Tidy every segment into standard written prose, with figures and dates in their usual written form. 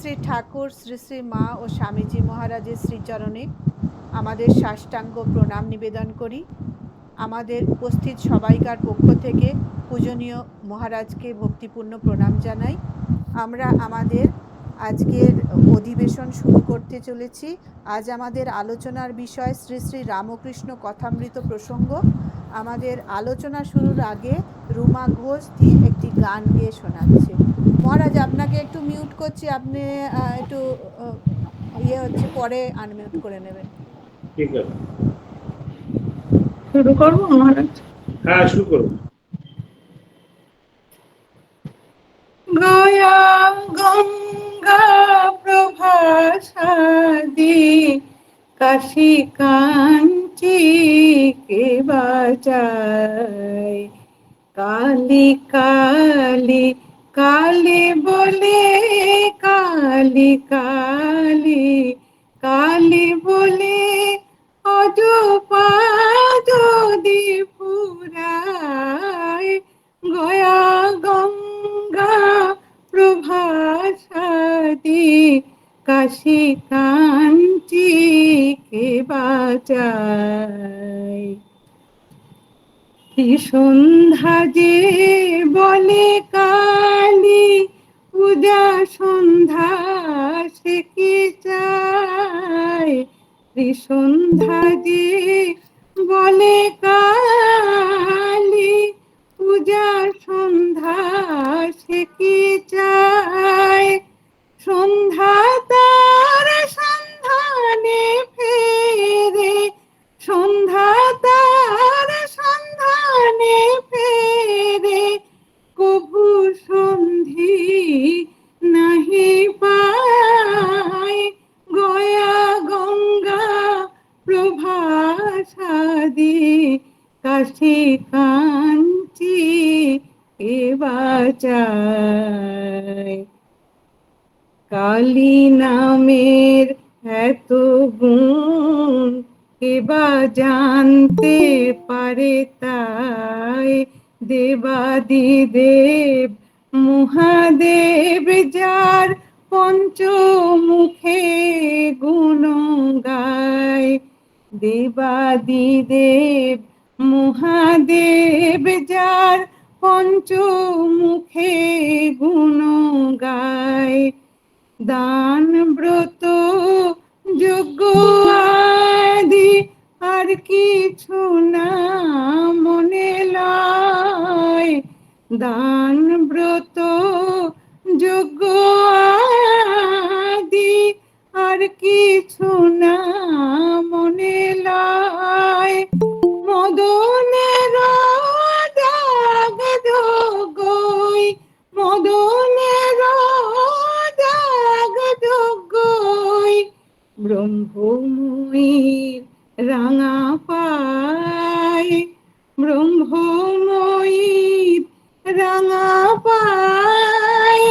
শ্রী ঠাকুর শ্রী শ্রী মা ও স্বামীজি মহারাজের শ্রীচরণে আমাদের সাষ্টাঙ্গ প্রণাম নিবেদন করি। আমাদের উপস্থিত সবাইকার পক্ষ থেকে পূজনীয় মহারাজকে ভক্তিপূর্ণ প্রণাম জানাই। আমরা আমাদের আজকের অধিবেশন শুরু করতে চলেছি। আজ আমাদের আলোচনার বিষয় শ্রী শ্রী রামকৃষ্ণ কথামৃত প্রসঙ্গ। আমাদের আলোচনা শুরুর আগে রুমা ঘোষ একটি গান গেয়ে শোনাচ্ছে। মহারাজ, আপনাকে একটু মিউট করছি, আপনি একটু ইয়ে হচ্ছে, পরে আনমিউট করে নেবেন। ঠিক আছে, শুরু করবো মহারাজ? হ্যাঁ শুরু করুন। গয়া গঙ্গা প্রভাসাদি কাশী কাঞ্চি কে বাজায়, কালী কালী কালী বলে, কালী কালী কালী বলে অজপা যদি পুরায়, গয়া গঙ্গা প্রভাসাদি কাশী কাঞ্চি কে বাজায়। সন্ধ্যা যে বলে কালী পূজা সন্ধ্যা সে কি চায়, সন্ধ্যা যে বলে কালী পূজা সন্ধ্যা সে কি চায়, সন্ধ্যা তার সন্ধানে ফেরে, সন্ধ্যা তার সন্ধানে ফেরে, কভু সন্ধি নাহি পায়, গয়া গঙ্গা প্রভাসাদি কাশী কাঞ্চি কে বাজায়। কালী নামের এত গুণ কেবা জানতে পারে তাই, দেবাদিদেব মহাদেব যার পঞ্চমুখে গুণ গায়, দেবাদিদেব মহাদেব যার পঞ্চমুখে গুণ গায়, দান ব্রত যজ্ঞ আদি আর কিছু না মনে লয়, দান ব্রত যজ্ঞ আদি আর কিছু না মনে লয়, মদনের দাগ যোগই, মদনের দাগ যোগই, ব্রহ্মময়ীর রাঙা পায়, ব্রহ্মময়ীর রাঙা পায়,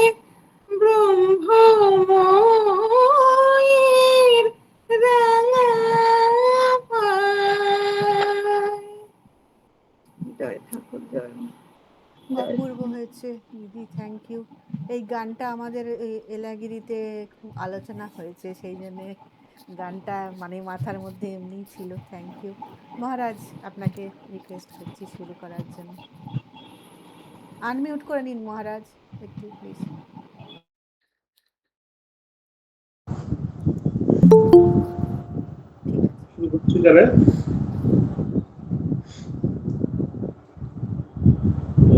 ব্রহ্মময়ীর রাঙা পায়। জয় ঠাকুর, জয়। অপূর্ব হয়েছে দিদি, থ্যাংক ইউ। এই গানটা আমাদের এলাগিরিতে খুব আলোচনা হয়েছে, সেই জন্যে গানটা মানে মাথার মধ্যে এমনিই ছিল। থ্যাংক ইউ মহারাজ, আপনাকে রিকোয়েস্ট করছি শুরু করার জন্য। আনমিউট করে নিন মহারাজ একটু প্লিজ। ঠিক আছে, শুরু করছি তাহলে।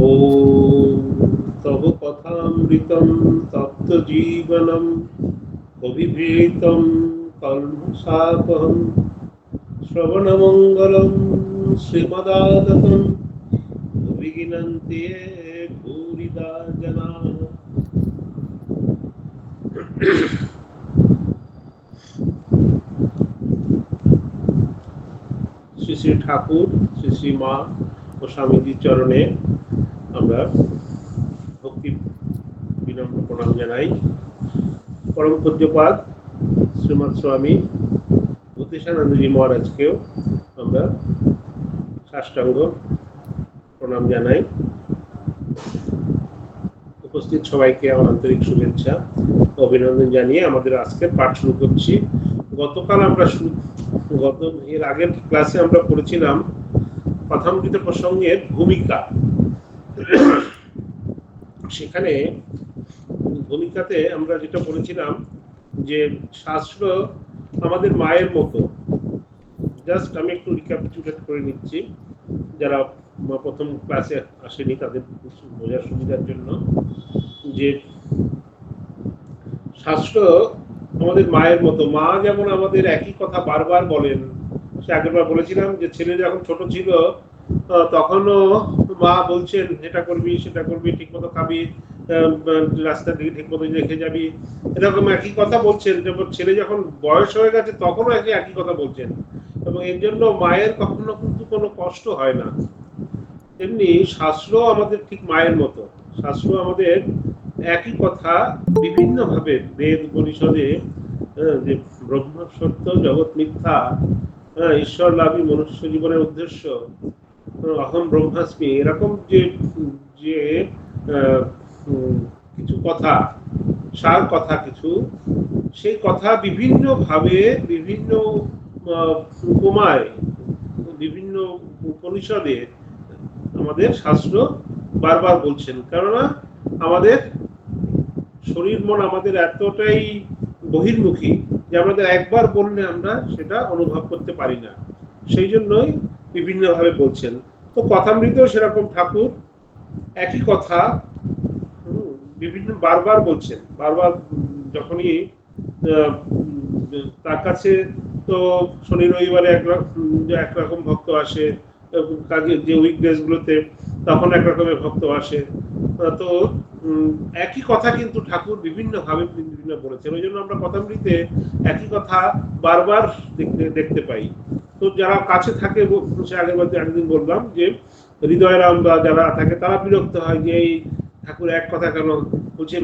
ওম তব কথামৃতম তত্ত্বজীবনম অভিভূতম কর্মসাপহম শ্রবণমঙ্গলম শ্রীমদাততম অভিগীনন্তি ভূরিদা জনাঃ। শ্রী শ্রী ঠাকুর শ্রী শ্রী মা ও স্বামীজির চরণে আমরা ভক্তি বিনম্র প্রণাম জানাই। পরম পূজ্যপাদ শ্রীমৎ স্বামী ভূতেশানন্দজি মহারাজকেও আমরা সাষ্টাঙ্গ প্রণাম জানাই। উপস্থিত সবাইকে আমার আন্তরিক শুভেচ্ছা অভিনন্দন জানিয়ে আমাদের আজকের পাঠ শুরু করছি। গতকাল আমরা এর আগের ক্লাসে আমরা পড়েছিলাম কথামৃত প্রসঙ্গের ভূমিকা। সেখানে ভূমিকাতে আমরা যেটা পড়েছিলাম যে শাস্ত্র আমাদের মায়ের মতো। জাস্ট আমি একটু রিক্যাপিচুলেট করে নিচ্ছি, যারা প্রথম ক্লাসে আসেনি তাদের বোঝার সুবিধার জন্য, যে শাস্ত্র আমাদের মায়ের মতো। মা যেমন আমাদের একই কথা বারবার বলেন। সে আগেরবার বলেছিলাম যে ছেলে যখন ছোট ছিল তখনও মা বলছেন এটা করবি সেটা করবি, ঠিক মতো খাবি, রাস্তার দিকে ঠিক মতো রেখে যাবি, এরকম একই কথা বলছেন। যেমন ছেলে যখন বয়স হয়ে গেছে তখনও একই কথা বলছেন, এবং এর জন্য মায়ের কখনো কিন্তু কোনো কষ্ট হয় না। তেমনি শাস্ত্র আমাদের ঠিক মায়ের মতো। শাস্ত্র আমাদের একই কথা বিভিন্ন ভাবে, বেদ পরিষদে যে ব্রহ্ম সত্য জগৎ মিথ্যা, ঈশ্বর লাভই মনুষ্য জীবনের উদ্দেশ্য, অহম ব্রহ্মাস্মি, এরকম যে যে কিছু কথা, সার কথা কিছু, সেই কথা বিভিন্ন ভাবে বিভিন্ন উপমায় বিভিন্ন উপনিষদে আমাদের শাস্ত্র বারবার বলছেন। কেননা আমাদের শরীর মন আমাদের এতটাই বহির্মুখী যে আমাদের একবার বললে আমরা সেটা অনুভব করতে পারি না, সেই জন্যই বিভিন্ন ভাবে বলছেন। তো কথামৃতেও সেরকম ঠাকুর একই কথা বিভিন্ন বারবার বলছেন। বারবার যখনই তার কাছে তো শনি রবিবারে একরকম ভক্ত আসে, কাজে যে উইকডেজ গুলোতে তখন এক রকমের ভক্ত আসে। তো একই কথা কিন্তু ঠাকুর বিভিন্ন ভাবে বিভিন্ন বলেছেন। ওই জন্য আমরা কথামৃতে একই কথা বারবার দেখতে পাই। তো যারা কাছে থাকে, সে আগের মধ্যে একদিন বললাম যে হৃদয়রাম বা যারা থাকে তারা বিরক্ত হয় যে এই ঠাকুর এক কথা কেন বলছে,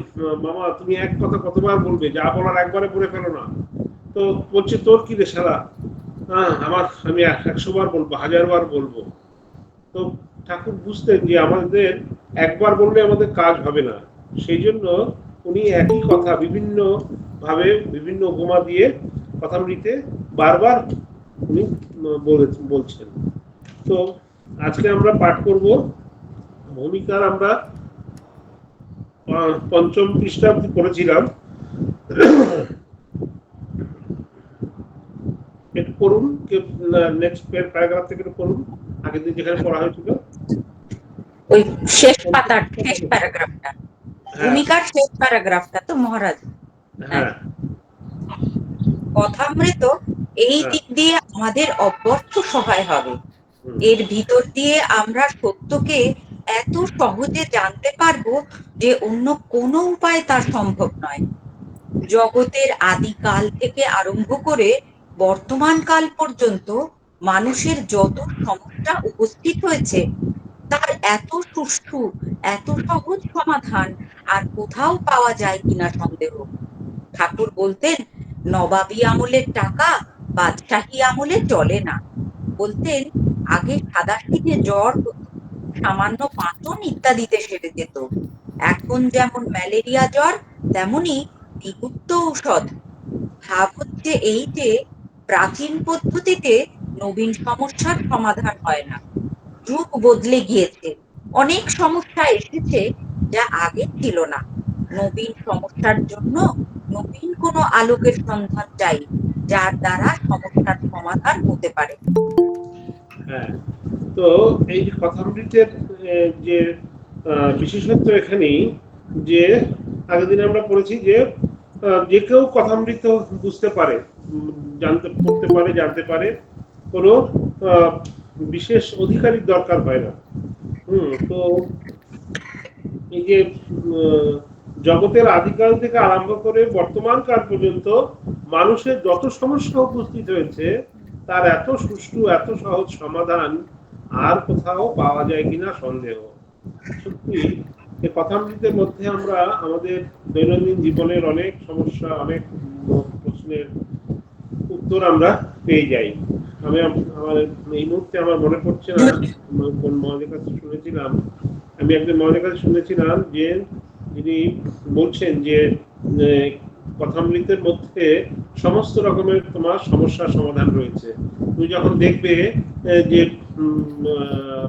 মামা তুমি এক কথা কতবার বলবে, যা বলার একবারে বলে ফেলো না। তো বলছে তোর কি রে শালা, আমি 100 বার বলবো, 1000 বার বলবো। তো ঠাকুর বুঝতেন যে আমাদের একবার বললে আমাদের কাজ হবে না, সেই জন্য উনি একই কথা বিভিন্ন ভাবে বিভিন্ন উপমা দিয়ে কথামৃতে বারবার উনি বলছেন। তো আজকে আমরা পাঠ করব ভূমিকার। আমরা 5ম পৃষ্ঠা পড়েছিলাম, একটু পড়ুন, নেক্সট প্যারাগ্রাফ থেকে পড়ুন, আগের দিন যেখানে পড়া হয়েছিল ওই শেষ পাতার শেষ প্যারাগ্রাফটা, ভূমিকার শেষ প্যারাগ্রাফটা তো মহারাজ। হ্যাঁ, কথামৃত এই দিক দিয়ে আমাদের অব্যর্থ সহায় হবে। এর ভিতর দিয়ে আমরা সত্যকে এত সহজে জানতে পারবো যে অন্য কোনো উপায় তা সম্ভব নয়। জগতের আদিকাল থেকে আরম্ভ করে বর্তমান কাল পর্যন্ত মানুষের যত সমস্যা উপস্থিত হয়েছে তার এত সুষ্ঠু এত সহজ সমাধান আর কোথাও পাওয়া যায় কিনা সন্দেহ। ঠাকুর বলতেন, নবাবী আমলের টাকা বাদশাহী আমলে চলে না। বলতেন, আগে সাদাসিধে জ্বর হতো, সামান্য পাঁচন ইত্যাদিতে সেরে যেত। এখন যেমন ম্যালেরিয়া জ্বর তেমনি বিগুপ্ত ঔষধ। ভাব হচ্ছে এই যে প্রাচীন পদ্ধতিতে নবীন সমস্যার সমাধান হয় না। যুগ বদলে গিয়েছে, অনেক সমস্যা এসেছে যা আগে ছিল না। নবীন সমস্যার জন্য নবীন কোনো আলোকের সন্ধান চাই, যার দ্বারা সমস্যার সমাধান হতে পারে। হ্যাঁ, তো এই কথামৃতের যে বিশেষত্ব এখানেই যে আগের দিন আমরা পড়েছি যে যে কেউ কথামৃত বুঝতে পারে, পড়তে পারে, জানতে পারে, কোনো বিশেষ অধিকারীর দরকার হয় না। তো এই যে জগতের আদিকাল থেকে আরম্ভ করে বর্তমান কাল পর্যন্ত মানুষের যত সমস্যা উপস্থিত হয়েছে তার এত সুষ্ঠু এত সহজ সমাধান আর কোথাও পাওয়া যায় কিনা সন্দেহ। সত্যি এই কথামৃতের মধ্যে আমরা আমাদের দৈনন্দিন জীবনের অনেক সমস্যা, অনেক প্রশ্নের উত্তর আমরা পেয়ে যাই। আমি আমার এই মুহূর্তে আমার মনে পড়ছে না কোন মহাদের কাছে শুনেছিলাম, আমি একজন মহাদের কাছে শুনেছিলাম যে যিনি বলছেন যে কথামৃতের মধ্যে সমস্ত রকমের তোমার সমস্যার সমাধান রয়েছে। তুমি যখন দেখবে যে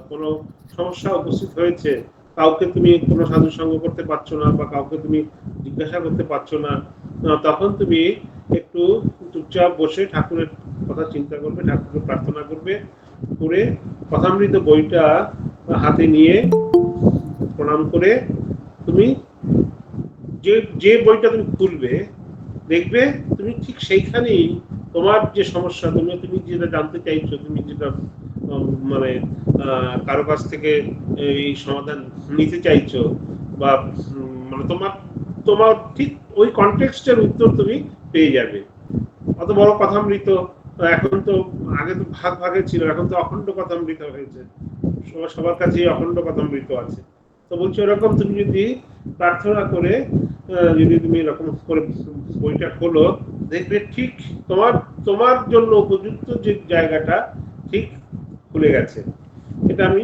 কোনো সমস্যা উপস্থিত হয়েছে, কাউকে তুমি কোনো সাধু সঙ্গ করতে পারছো না বা কাউকে তুমি জিজ্ঞাসা করতে পারছো না, তখন তুমি একটু চুপচাপ বসে ঠাকুরের কথা চিন্তা করবে, ঠাকুরকে প্রার্থনা করবে, করে কথামৃত বইটা হাতে নিয়ে প্রণাম করে তুমি যে বইটা তুমি খুলবে, দেখবে তুমি ঠিক সেইখানেই তোমার যে সমস্যা, তুমি যেটা জানতে চাইছো, তুমি যেটা মানে কারো কাছ থেকে এই সমাধান নিতে চাইছো, বা মানে তোমার ঠিক ওই কনটেক্সটের উত্তর তুমি পেয়ে যাবে। অত বড় কথামৃত, এখন তো আগে তো ভাগ ভাগে ছিল, এখন তো অখণ্ড কথামৃত হয়েছে, সবার কাছে অখণ্ড কথামৃত আছে। তো বলছি ওরকম তুমি যদি প্রার্থনা করে যদি তুমি এরকম করে বইটা খোলো, দেখবে ঠিক তোমার জন্য উপযুক্ত যে জায়গাটা ঠিক খুলে গেছে। এটা আমি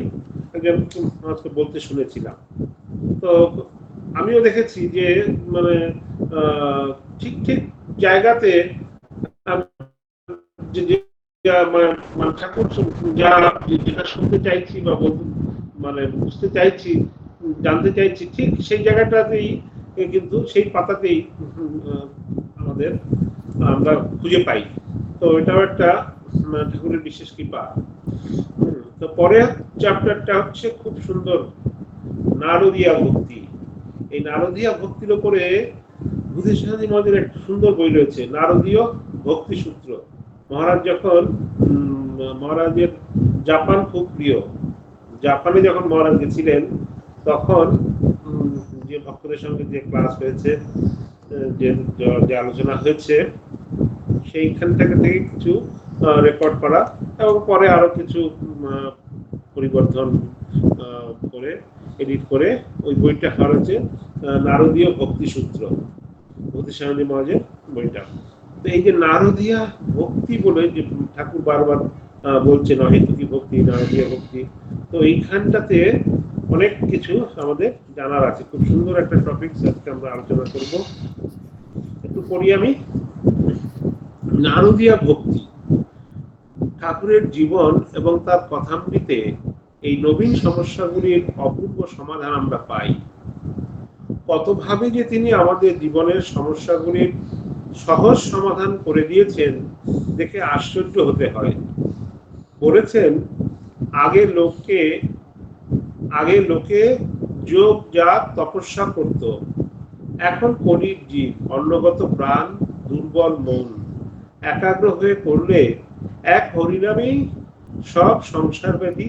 বলতে শুনেছিলাম। তো আমিও দেখেছি যে মানে ঠিক ঠিক জায়গাতে ঠাকুর যেটা শুনতে চাইছি বা মানে বুঝতে চাইছি, জানতে চাইছি, ঠিক সেই জায়গাটাতেই কিন্তু সেই পাতাতেই আমাদের আমরা খুঁজে পাই। তো এটাও একটা ঠাকুরের বিশেষ কৃপা। তো পরের চ্যাপ্টারটা হচ্ছে খুব সুন্দর, নারদীয়া ভক্তি। এই নারদীয়া ভক্তির উপরে বুদ্ধিসাধী মহারাজের একটা সুন্দর বই রয়েছে, নারদীয় ভক্তি সূত্র। মহারাজ যখন মহারাজের জাপান খুব প্রিয়, জাপানে যখন মহারাজ গেছিলেন, তখন যে ভক্তদের সঙ্গে যে ক্লাস হয়েছে, যে আলোচনা হয়েছে, সেইখান থেকে কিছু রেকর্ড করা এবং পরে আরো কিছু পরিবর্তন করে এডিট করে ওই বইটা হয়েছে নারদীয় ভক্তি সূত্র, বুদ্ধিসাধী মহারাজের বইটা। তো এই যে নারদীয়া ভক্তি বলে যে ঠাকুর বারবার বলছেন, অহেতুকী ভক্তি, নারদীয়া ভক্তি, তো এইখানটাতে অনেক কিছু আমাদের জানার আছে। খুব সুন্দর একটা টপিক আজকে আমরা আলোচনা করব। একটু পড়ি আমি। নারদীয়া ভক্তি, ঠাকুরের জীবন এবং তার কথামৃতে এই নবীন সমস্যাগুলির অপূর্ব সমাধান আমরা পাই। কতভাবে যে তিনি আমাদের জীবনের সমস্যাগুলির সহজ সমাধান করে দিয়েছেন দেখে আশ্চর্য হতে হয়। বলেছেন, আগে লোকে যোগ জাত তপস্যা করত, এখন কলির জীব, অন্নগত প্রাণ, দুর্বল মন একাগ্র হয়ে পড়লে এক হরিনামেই সব সংসার ব্যাধি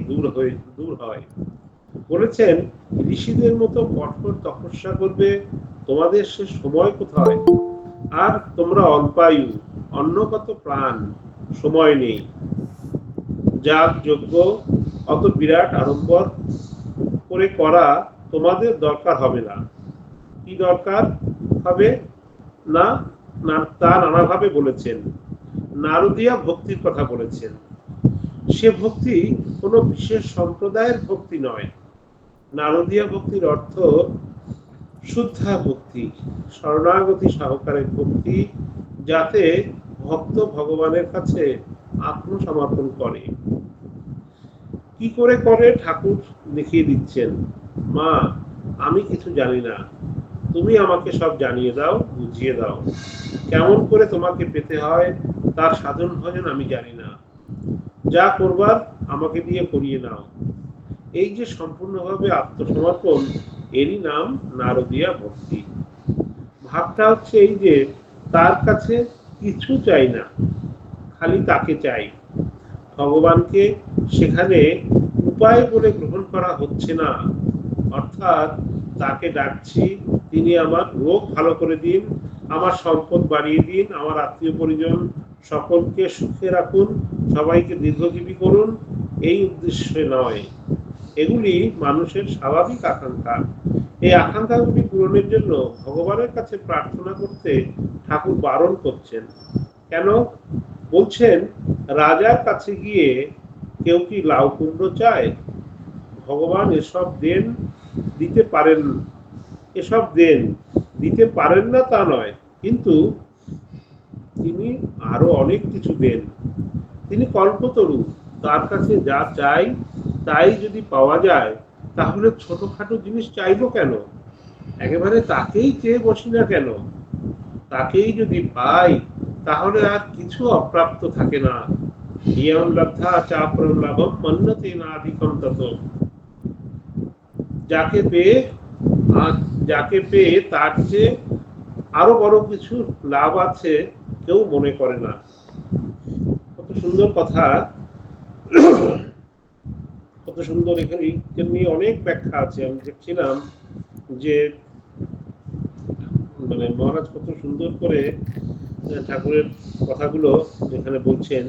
দূর হয়। বলেছেন, ঋষিদের মতো কঠোর তপস্যা করবে, তোমাদের সে সময় কোথায়? আর তোমরা অল্পায়ু, অন্নগত প্রাণ, সময় নেই। যাগ যজ্ঞ অত বিরাট আড়ম্বর করে করা তোমাদের দরকার হবে না। কি দরকার হবে না, তা নানাভাবে বলেছেন। নারদীয়া ভক্তির কথা বলেছেন। সে ভক্তি কোনো বিশেষ সম্প্রদায়ের ভক্তি নয়। নারদীয়া ভক্তির অর্থ শুদ্ধা ভক্তি, শরণাগতি সহকারের ভক্তি, যাতে ভক্ত ভগবানের কাছে আত্মসমর্পণ করে। কি করে ঠাকুর দেখিয়ে দিচ্ছেন, মা আমি কিছু জানি না, তুমি আমাকে সব জানিয়ে দাও, বুঝিয়ে দাও। কেমন করে তোমাকে পেতে হয় তার সাধন ভজন আমি জানি না, যা করবার আমাকে দিয়ে করিয়ে নাও। এই যে সম্পূর্ণভাবে আত্মসমর্পণ, এরই নাম নারদীয়া ভক্তি। ভাবটা হচ্ছে এই যে তার কাছে কিছু চাই না, খালি তাকে চাই। ভগবানকে সেখানে উপায় বলে গ্রহণ করা হচ্ছে না, অর্থাৎ তাকে ডাকছি, তিনি আমার রোগ ভালো করে দিন, আমার সম্পদ বাড়িয়ে দিন, আমার আত্মীয় পরিজন সকলকে সুখে রাখুন, সবাইকে দীর্ঘজীবী করুন, এই উদ্দেশ্যে নয়। এগুলি মানুষের স্বাভাবিক আকাঙ্ক্ষা। এই আকাঙ্ক্ষাগুলি পূরণের জন্য ভগবানের কাছে প্রার্থনা করতে ঠাকুর বারণ করছেন। কেন? বলছেন, রাজার কাছে গিয়ে কেউ কি লাউ কুমড়ো চায়? ভগবান এসব দিতে পারেন, এসব দেন, দিতে পারেন না তা নয়, কিন্তু তিনি আরো অনেক কিছু দেন। তিনি কল্পতরু, তার কাছে যা চাই তাই যদি পাওয়া যায় তাহলে ছোটখাটো জিনিস চাইবো কেন? একেবারে তাকেই চেয়ে বসি না কেন? তাকেই যদি পাই তাহলে আর কিছু অপ্রাপ্ত থাকে না। ইয়ং লব্ধা চাপরম লাভম মন্নতে নাধিকম তত। যাকে পেয়ে তার চেয়ে আরো বড় কিছু লাভ আছে কেউ মনে করে না। কত সুন্দর কথা, কত সুন্দর। এখানে নিয়ে অনেক ব্যাখ্যা আছে। আমি দেখছিলাম যে মানে মহারাজ কত সুন্দর করে ঠাকুরের কথাগুলো এখানে বলছেন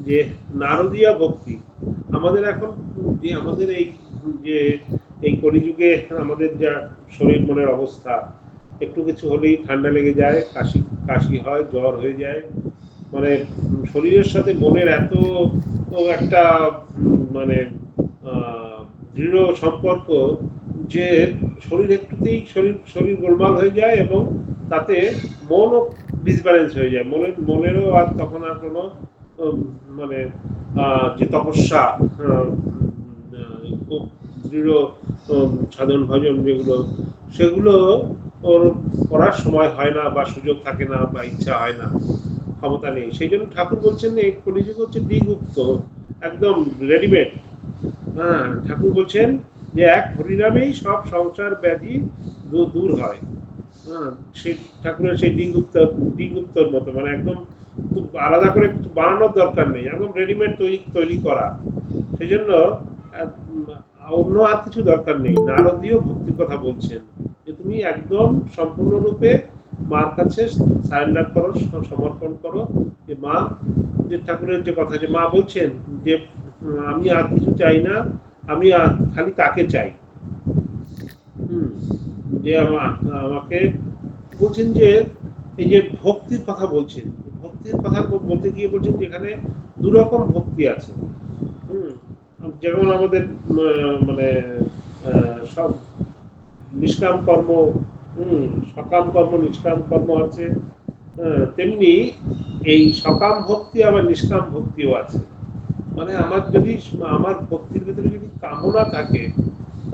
যে নারদীয় ভক্তি আমাদের এখন যে আমাদের এই কলিযুগে আমাদের যা শরীর মনের অবস্থা, একটু কিছু হলেই ঠান্ডা লেগে যায়, কাশি হয়, জ্বর হয়ে যায়, মানে শরীরের সাথে মনের এত একটা মানে দৃঢ় সম্পর্ক যে শরীর একটুতেই শরীর গোলমাল হয়ে যায় এবং তাতে মনও ডিসব্যালেন্স হয়ে যায়। মনেরও আর তখন আর কোনো মানে যে তপস্যা, খুব দৃঢ় সাধন ভজন সেগুলো ওর করার সময় হয় না বা সুযোগ থাকে না বা ইচ্ছা হয় না, ক্ষমতা নেই। সেই জন্য ঠাকুর বলছেন এই কলিযুগ হচ্ছে দ্বিগুপ্ত, একদম রেডিমেড। হ্যাঁ, ঠাকুর বলছেন যে এক হরিনামেই সব সংসার ব্যাধি দূর হয়। হ্যাঁ, সেই ঠাকুরের সেই দ্বিগুপ্তর মতো, মানে একদম খুব আলাদা করে কিছু বানানোর দরকার নেই, একদম রেডিমেড তৈরি করা। সেই জন্য অন্য আর কিছু দরকার নেই। নারদীয় ভক্তির কথা বলছেন যে তুমি একদম সম্পূর্ণরূপে মার কাছে সারেন্ডার করো, সমর্পণ করো। যে মা, যে ঠাকুরের যে কথা, যে মা বলছেন যে আমি আর কিছু চাই না, আমি খালি তাকে চাই। যে আমাকে বলছেন যে এই যে ভক্তির কথা বলছেন, ভক্তির কথা বলতে গিয়ে বলছেন যে এখানে দুরকম ভক্তি আছে। যেমন আমাদের মানে সব নিষ্কাম কর্ম, সকাম কর্ম, নিষ্কাম কর্ম আছে, তেমনি এই সকাম ভক্তি আবার নিষ্কাম ভক্তিও আছে। মানে আমার ভক্তির ভিতরে যদি কামনা থাকে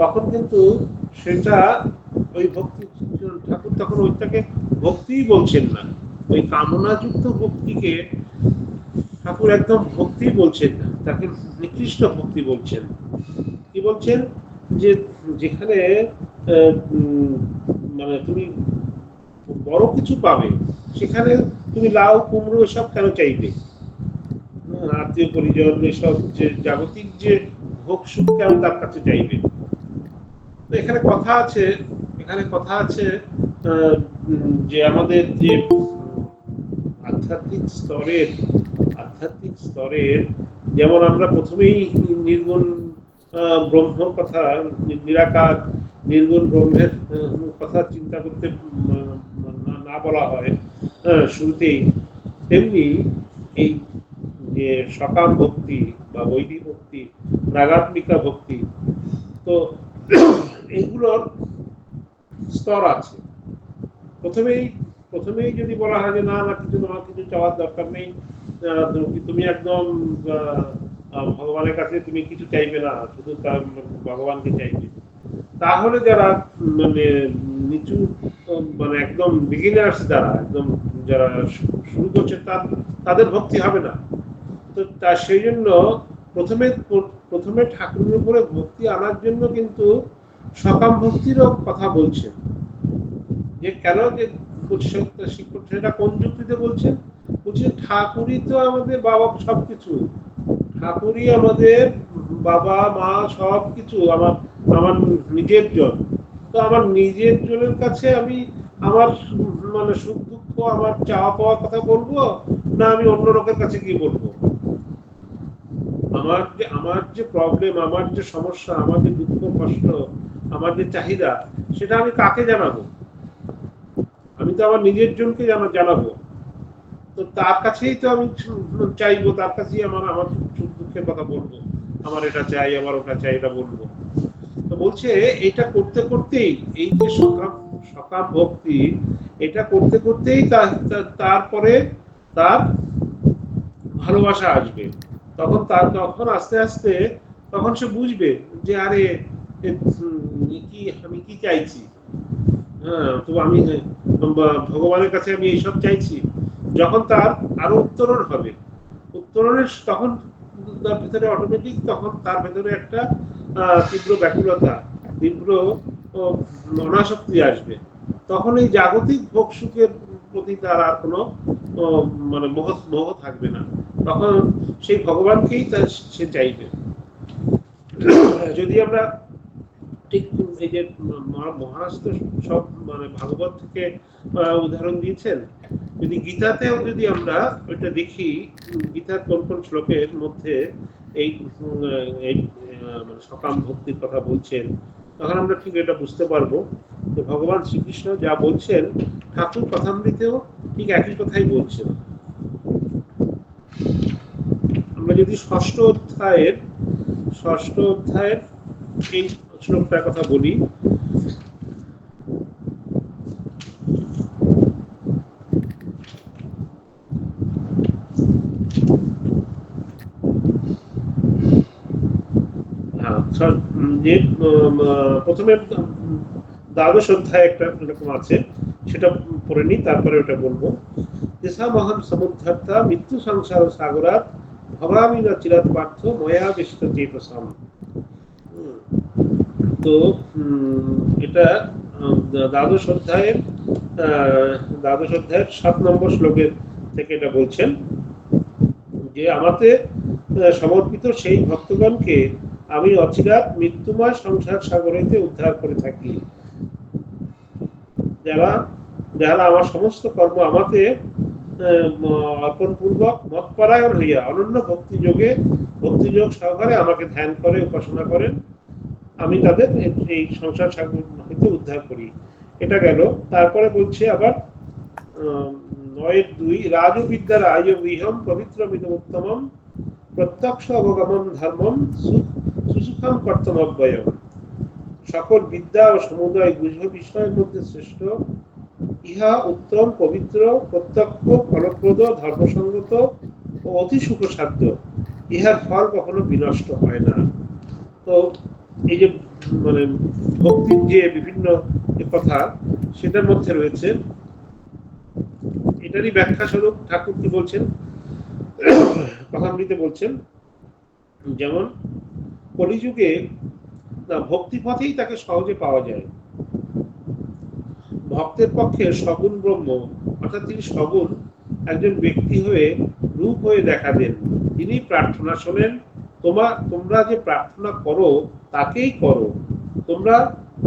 তখন কিন্তু সেটা ওই ভক্তি, ঠাকুর তখন ওইটাকে ভক্তিই বলছেন না, ওই কামনাযুক্ত ভক্তিকে ঠাকুর একদম ভক্তি বলছেন না, তাকে নিকৃষ্ট ভক্তি বলছেন। কি বলছেন? যে যেখানে মানে তুমি বড় কিছু পাবে সেখানে তুমি লাউ কুমড়ো এসব কেন চাইবে? আত্মীয় পরিজন এসব যে জাগতিক যে ভোগ সুখ কেন তার কাছে চাইবে? তো এখানে কথা আছে যে আমাদের যে আধ্যাত্মিক স্তরের যেমন আমরা প্রথমেই নির্গুণ ব্রহ্মর কথা, নিরাকার নির্গুণ ব্রহ্মের কথা চিন্তা করতে না বলা হয় শুরুতেই, তেমনি এই যে সকাম ভক্তি বা বৈদিক ভক্তি, রাগাত্মিকা ভক্তি, তো এইগুলোর স্তর আছে। প্রথমেই যদি বলা হয় যে না তোমার কিছু চাওয়ার দরকার নেই, তুমি একদম ভগবানের কাছে তুমি কিছু চাইবে না, শুধু তার ভগবানকে চাইবে, তাহলে যারা মানে নিচু, মানে একদম বিগিনার্স, যারা শুরু করছে তাদের ভক্তি হবে না। তো সেই জন্য প্রথমে ঠাকুরের উপরে ভক্তি আনার জন্য কিন্তু সকাম ভক্তিরও কথা বলছেন। যে কেন যে সেটা কোন যুক্তিতে বলছেন? বলছেন ঠাকুরই তো আমাদের বাবা, সবকিছু ঠাকুরই আমাদের বাবা মা, সবকিছু আমার নিজের জন। তো আমার নিজের জনের কাছে আমি আমার মানে সুখ দুঃখ, আমার চাওয়া পাওয়ার কথা বলবো, না আমি অন্য লোকের কাছে গিয়ে বলবো? আমার যে প্রবলেম, আমার যে সমস্যা, আমার যে দুঃখ কষ্ট, আমার যে চাহিদা, সেটা আমি কাকে জানাবো? আমি তো আমার নিজের জনকে জানাবো। তো তার কাছেই তো আমি চাইবো, তার কাছেই আমার সুখ দুঃখের কথা বলবো, আমার এটা চাই, আমার ওটা চাই, এটা বলবো। তো বলছে এটা করতে করতেই এই যে সকাম ভক্তি, এটা করতে করতেই তারপরে তার ভালোবাসা আসবে। তখন আস্তে আস্তে তখন সে বুঝবে যে আরে কি আমি কি চাইছি, হ্যাঁ, তো আমি ভগবানের কাছে আমি এইসব চাইছি। যখন তার আরো উত্তরণ হবে, উত্তরণের তখন তার ভিতরে অটোমেটিক তখন তার ভেতরে একটা তীব্র ব্যাকুলতা, তীব্র অনাসক্তি আসবে। তখন এই জাগতিক ভোগ সুখের প্রতি তার আর কোনো মানে মোহ থাকবে না। তখন সেই ভগবানকেই সে চাইবে। যদি আমরা ঠিক এই যে মহারাজ তো সব মানে ভাগবত থেকে উদাহরণ দিয়েছেন, যদি গীতাতেও যদি আমরা ওইটা দেখি, গীতার কোন কোন শ্লোকের মধ্যে এই মানে সকাম ভক্তির কথা বলছেন, তখন আমরা ঠিক এটা বুঝতে পারবো যে ভগবান শ্রীকৃষ্ণ যা বলছেন ঠাকুর কথামৃতেও ঠিক একই কথাই বলছেন। আমরা যদি ষষ্ঠ অধ্যায়ের এই শ্লোকটার কথা বলি, প্রথমে দ্বাদশ অধ্যায় একটা এরকম আছে, সেটা পড়ে নি, তারপরে ওটা বলবো। তেষাম অহং সমুদ্ধর্তা মৃত্যু সংসার সাগরাৎ ভবামি না চিরাৎ পার্থ ময়া বেশিত চেতসাম। তো এটা দ্বাদশ অধ্যায়ের 7 নম্বর শ্লোকের থেকে এটা বলছেন যে আমাদের সমর্পিত সেই ভক্তগণকে আমি অচিরাৎ মৃত্যুময় সংসার সাগর হইতে উদ্ধার করে থাকি। যারা আমার সমস্ত কর্ম আমাকে অর্পণ পূর্বক মতপরায়ণ হইয়া অনন্য ভক্তিযোগ সহকারে আমাকে ধ্যান করে উপাসনা করেন, আমি তাদের এই সংসার সাগর হইতে উদ্ধার করি। এটা গেল। তারপরে বলছে আবার 9:2 রাজবিদ্যার আয় বিহম পবিত্রমিদম উত্তমম প্রত্যক্ষ অবগমন ধর্মম সুসুখম কর্তব্যয়ম। সকল বিদ্যা ও সমুদয় গুহ্য বিষয়ের মধ্যে শ্রেষ্ঠ, ইহা উত্তম, পবিত্র, প্রত্যক্ষ, ফলপ্রদ, ধর্মসঙ্গত ও অতি সুখসাধ্য। ইহার ফল কখনো বিনষ্ট হয় না। তো এই যে মানে ভক্তির যে বিভিন্ন কথা সেটার মধ্যে রয়েছে, এটারই ব্যাখ্যা স্বরূপ ঠাকুর কি বলছেন, কথামৃতে বলছেন, যেমন কলিযুগে ভক্তি পথেই তাকে সহজে পাওয়া যায়। ভক্তের পক্ষে সগুণ ব্রহ্ম, অর্থাৎ তিনি সগুণ একজন ব্যক্তি হয়ে রূপ হয়ে দেখা দেন। তিনি প্রার্থনা শোনেন, তোমরা যে প্রার্থনা করো তাকেই করো। তোমরা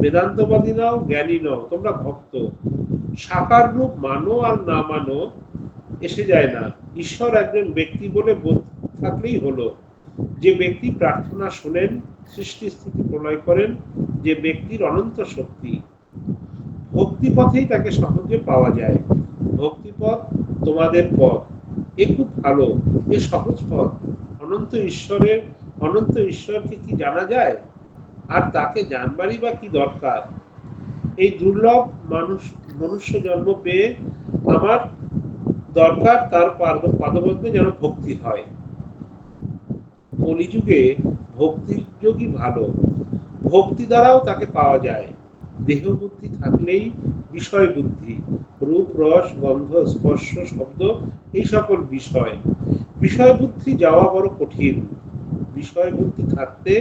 বেদান্তবাদী নাও, জ্ঞানী নাও, তোমরা ভক্ত। সাকার রূপ মানো আর না মানো এসে যায় না। ঈশ্বর একজন ব্যক্তি বলে বোধ থাকলেই হলো। যে ব্যক্তি প্রার্থনা শোনেন, সৃষ্টি স্থিতি প্রলয় করেন, যে ব্যক্তির অনন্ত শক্তি, ভক্তিপথেই তাকে সহজে পাওয়া যায়। ভক্তিপথ তোমাদের পথ, এ খুব ভালো, এ সহজ পথ। অনন্ত ঈশ্বরকে কি জানা যায়? আর তাকে জানবারই বা কি দরকার? এই দুর্লভ মনুষ্য জন্ম পেয়ে আমার দরকার তার পাদপদ্মে যেন ভক্তি হয়। কলিযুগে ভক্তিযোগী ভালো, ভক্তি দ্বারাও তাকে পাওয়া যায়। দেহ বুদ্ধি থাকলেই বিষয় বুদ্ধি, রূপ, রস, গন্ধ, স্পর্শ, শব্দ, এই সকল বিষয় বুদ্ধি যাওয়া বড় কঠিন। বিষয় বুদ্ধি থাকতে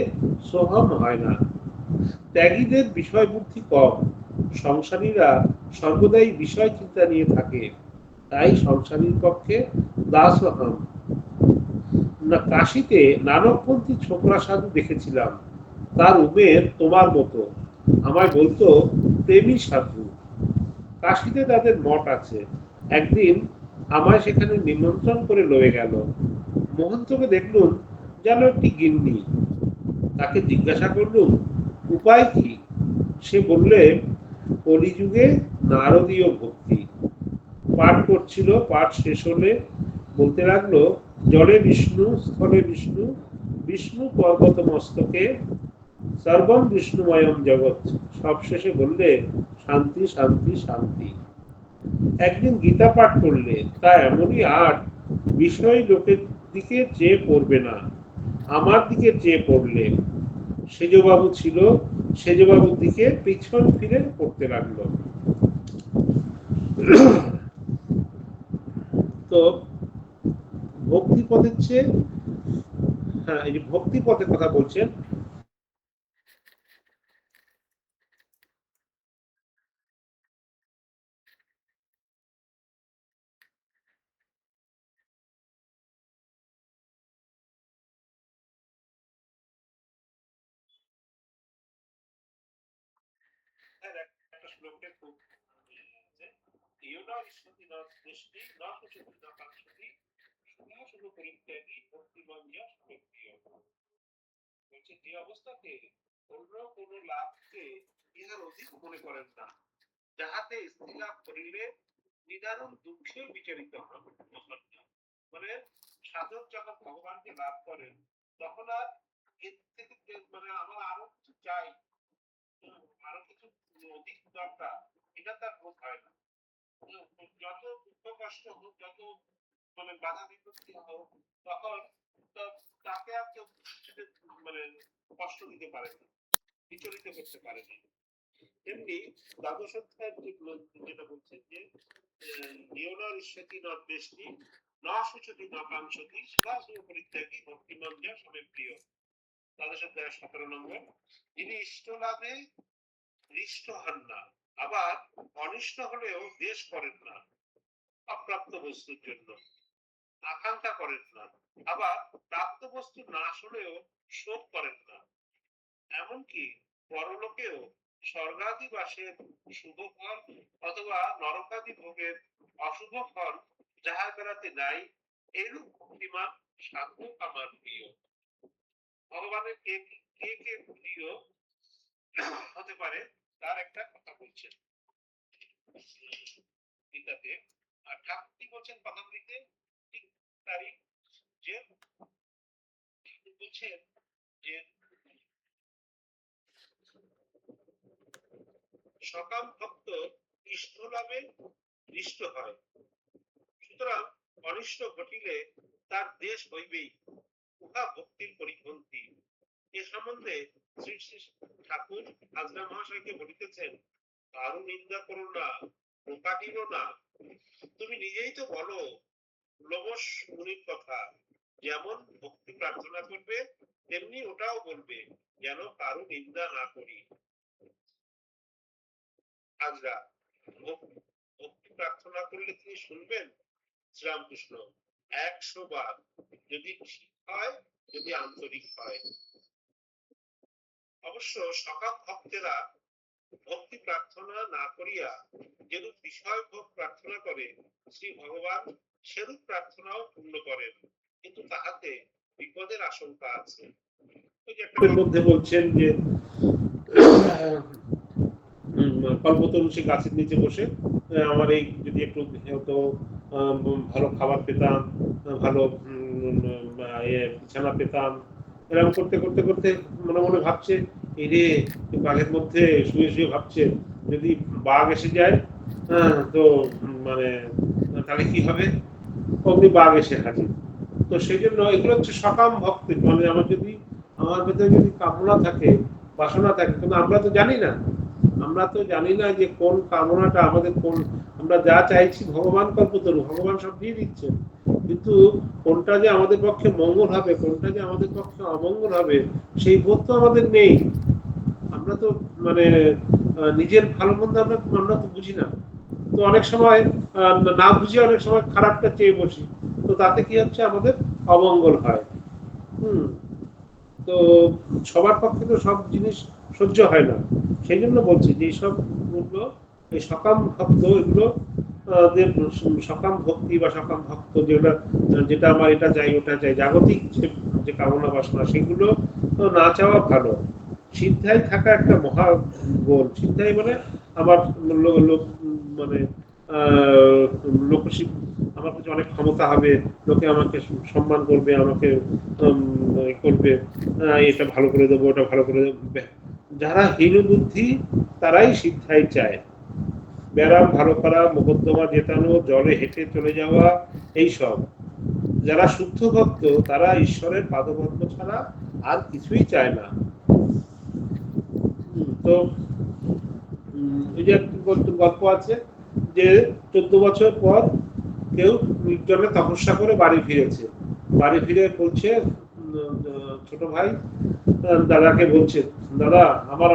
সোহম হয় না। ত্যাগীদের বিষয় বুদ্ধি কম। সংসারীরা সর্বদাই বিষয় চিন্তা নিয়ে থাকে, তাই সংসারীর পক্ষে দাসহম। কাশীতে নানকপন্থী ছোকরা সাধু দেখেছিলাম, তার উমের তোমার মতো। আমায় বলতো প্রেমী সাধু। কাশীতে তাদের মঠ আছে। একদিন আমায় সেখানে নিমন্ত্রণ করে লয়ে গেল। মহন্তকে দেখলুম যেন একটি গিন্নি। তাকে জিজ্ঞাসা করলুম উপায় কি? সে বললে কলিযুগে নারদীয় ভক্তি। পাঠ করছিল। পাঠ শেষ হলে বলতে লাগলো, জলে বিষ্ণু, স্থলে বিষ্ণু, বিষ্ণু পর্বত মস্তকে, স সর্বম বিষ্ণুময়ম জগৎ, সবশেষে বললে শান্তি শান্তি শান্তি। একদিন গীতা পাঠ করলে তা এমনই আট, বিষয় লোকের দিকে চেয়ে পড়বে না, আমার দিকে চেয়ে পড়লে। সেজবাবু ছিল, সেজবাবুর দিকে পিছন ফিরে পড়তে লাগলো। তো ভক্তি পথের চেয়ে, হ্যাঁ এই যে ভক্তি পথের কথা বলছেন, একটা শ্লোকে খুব বলছে যে অবস্থাতে অন্য কোন লাভকে ইহার অধিক মনে করেন না, যাহাতে স্থির লাভ করিলে নিদারুণ দুঃখে বিচারিত হন। মানে সাধক যখন ভগবানকে লাভ করেন তখন আর এর থেকে মানে আমার আরো কিছু চাই, আরো কিছু অধিক দরকার, এটা তার বোধ হয় না। যত দুঃখ কষ্ট হোক, যত মানে বাধা বিপত্তি হোক, তখন তাকে আর কেউ মানে কষ্ট দিতে পারে না, বিচলিত করতে পারে না। এমনি দ্বাদশ অধ্যায় যেটা বলছেন যে নিয়নার ঈশ্বরী নট বেশি না সুচতি না কাঙ্ক্ষতি সদাশিব পরিত্যাগী ভক্তিমান যা সবে প্রিয়। দ্বাদশ অধ্যায় 17 নম্বর, যিনি ইষ্ট লাভে হৃষ্ট হন না, আবার অনিষ্ট হলেও দেশ করেন না, অপ্রাপ্ত বস্তুর জন্য আকাঙ্ক্ষা করেন না, আবার প্রাপ্ত বস্তু নাশ হলেও শোক করেন না, এমনকি পরলোকেও স্বর্গাদি বাসের শুভ ফল অথবা নরকাদি ভোগের অশুভ ফল যাহার বেড়াতে নাই, এরূপ ভক্তিমান সাধক আমার প্রিয়। ভগবানের কে কে কে প্রিয় হতে পারে তার একটা কথা বলছেন গীতাতে, আর ঠাকুর কি বলছেন পদাবলিতে ঠিক তারই, যে বলছেন যে সকাম ভক্ত ইষ্ট লাভে হৃষ্ট হয়, সুতরাং অনিষ্ট ঘটিলে তার দেশ হইবেই, উহা ভক্তির পরিপন্থী। এ সম্বন্ধে শ্রী শ্রী ঠাকুর হাজরা মহাশয়কে বলিতেছেন, কারো নিন্দা করো না, প্রকাটিও না, তুমি নিজেই তো বলো লোমশ মুনির কথা, যেমন ভক্তি প্রার্থনা করবে তেমনি ওটাও বলবে, যেন কারো নিন্দা না করি। হাজরা, ভক্তি প্রার্থনা করলে তিনি শুনবেন শ্রীরামকৃষ্ণ 100 বার, যদি ঠিক হয়, যদি আন্তরিক হয়। অবশ্য সকাম ভক্তেরা ভক্তি প্রার্থনা না করিয়া যেরূপ বিষয় ভোগ প্রার্থনা করে, শ্রী ভগবান সেরূপ প্রার্থনাও পূর্ণ করেন, কিন্তু তাহাতে বিপদের আশঙ্কা আছে। এর মধ্যে বলছেন যে কল্পতরু সে গাছের নিচে বসে আমার এই যদি একটু হতো ভালো খাবার পেতাম, ভালো বিছানা পেতাম, এরকম করতে করতে করতে মনে মনে ভাবছে, এই রে বাঘের মধ্যে শুয়ে শুয়ে ভাবছে যদি বাঘ এসে যায় তো মানে তাহলে কি হবে, অমনি বাঘ এসে হাজির। তো সেই জন্য এগুলো হচ্ছে সকাম ভক্তি, মানে আমার যদি আমার ভেতরে যদি কামনা থাকে, বাসনা থাকে, কিন্তু আমরা তো জানি না, আমরা তো জানি না যে কোন কামনাটা আমাদের, কোন আমরা যা চাইছি ভগবান কল্পতরু, ভগবান সব দিয়ে দিচ্ছেন, কিন্তু কোনটা যে আমাদের পক্ষে মঙ্গল হবে, কোনটা যে আমাদের পক্ষে অমঙ্গল হবে, সেই বোধ তো আমাদের নেই। আমরা তো মানে নিজের ভালো মন্দ আমরা তো বুঝি না, তো অনেক সময় না বুঝে অনেক সময় খারাপটা চেয়ে বসি, তো তাতে কি হচ্ছে আমাদের অমঙ্গল হয়। তো সবার পক্ষে তো সব জিনিস সহ্য হয় না, সেই জন্য বলছি যে এইসব এই সকাম ভক্ত, এগুলো সকাম ভক্তি বা সকাম ভক্ত যেটা আমার এটা চাই ওটা চাই, জাগতিক যে কামনা বাসনা, সেগুলো না চাওয়া ভালো। সিদ্ধায় থাকা একটা মহা গোল। সিদ্ধায় মানে আমার মানে আমার কাছে অনেক ক্ষমতা হবে, লোকে আমাকে সম্মান করবে, আমাকে করবে, এটা ভালো করে দেবো, ওটা ভালো করে দেবো। যারা হীন বুদ্ধি তারাই সিদ্ধাই চায়। ব্যারাম ভালো করা, মোকদ্দমা জেতানো, জলে হেঁটে চলে যাওয়া, এইসব। যারা শুদ্ধ ভক্ত তারা ঈশ্বরের পাদপদ্ম ছাড়া আর কিছুই চায় না। তো এই যে গল্প আছে যে 14 বছর পর কেউ নির্জনে তপস্যা করে বাড়ি ফিরেছে। বাড়ি ফিরে বলছে ছোট ভাই দাদাকে বলছে, দাদা আমার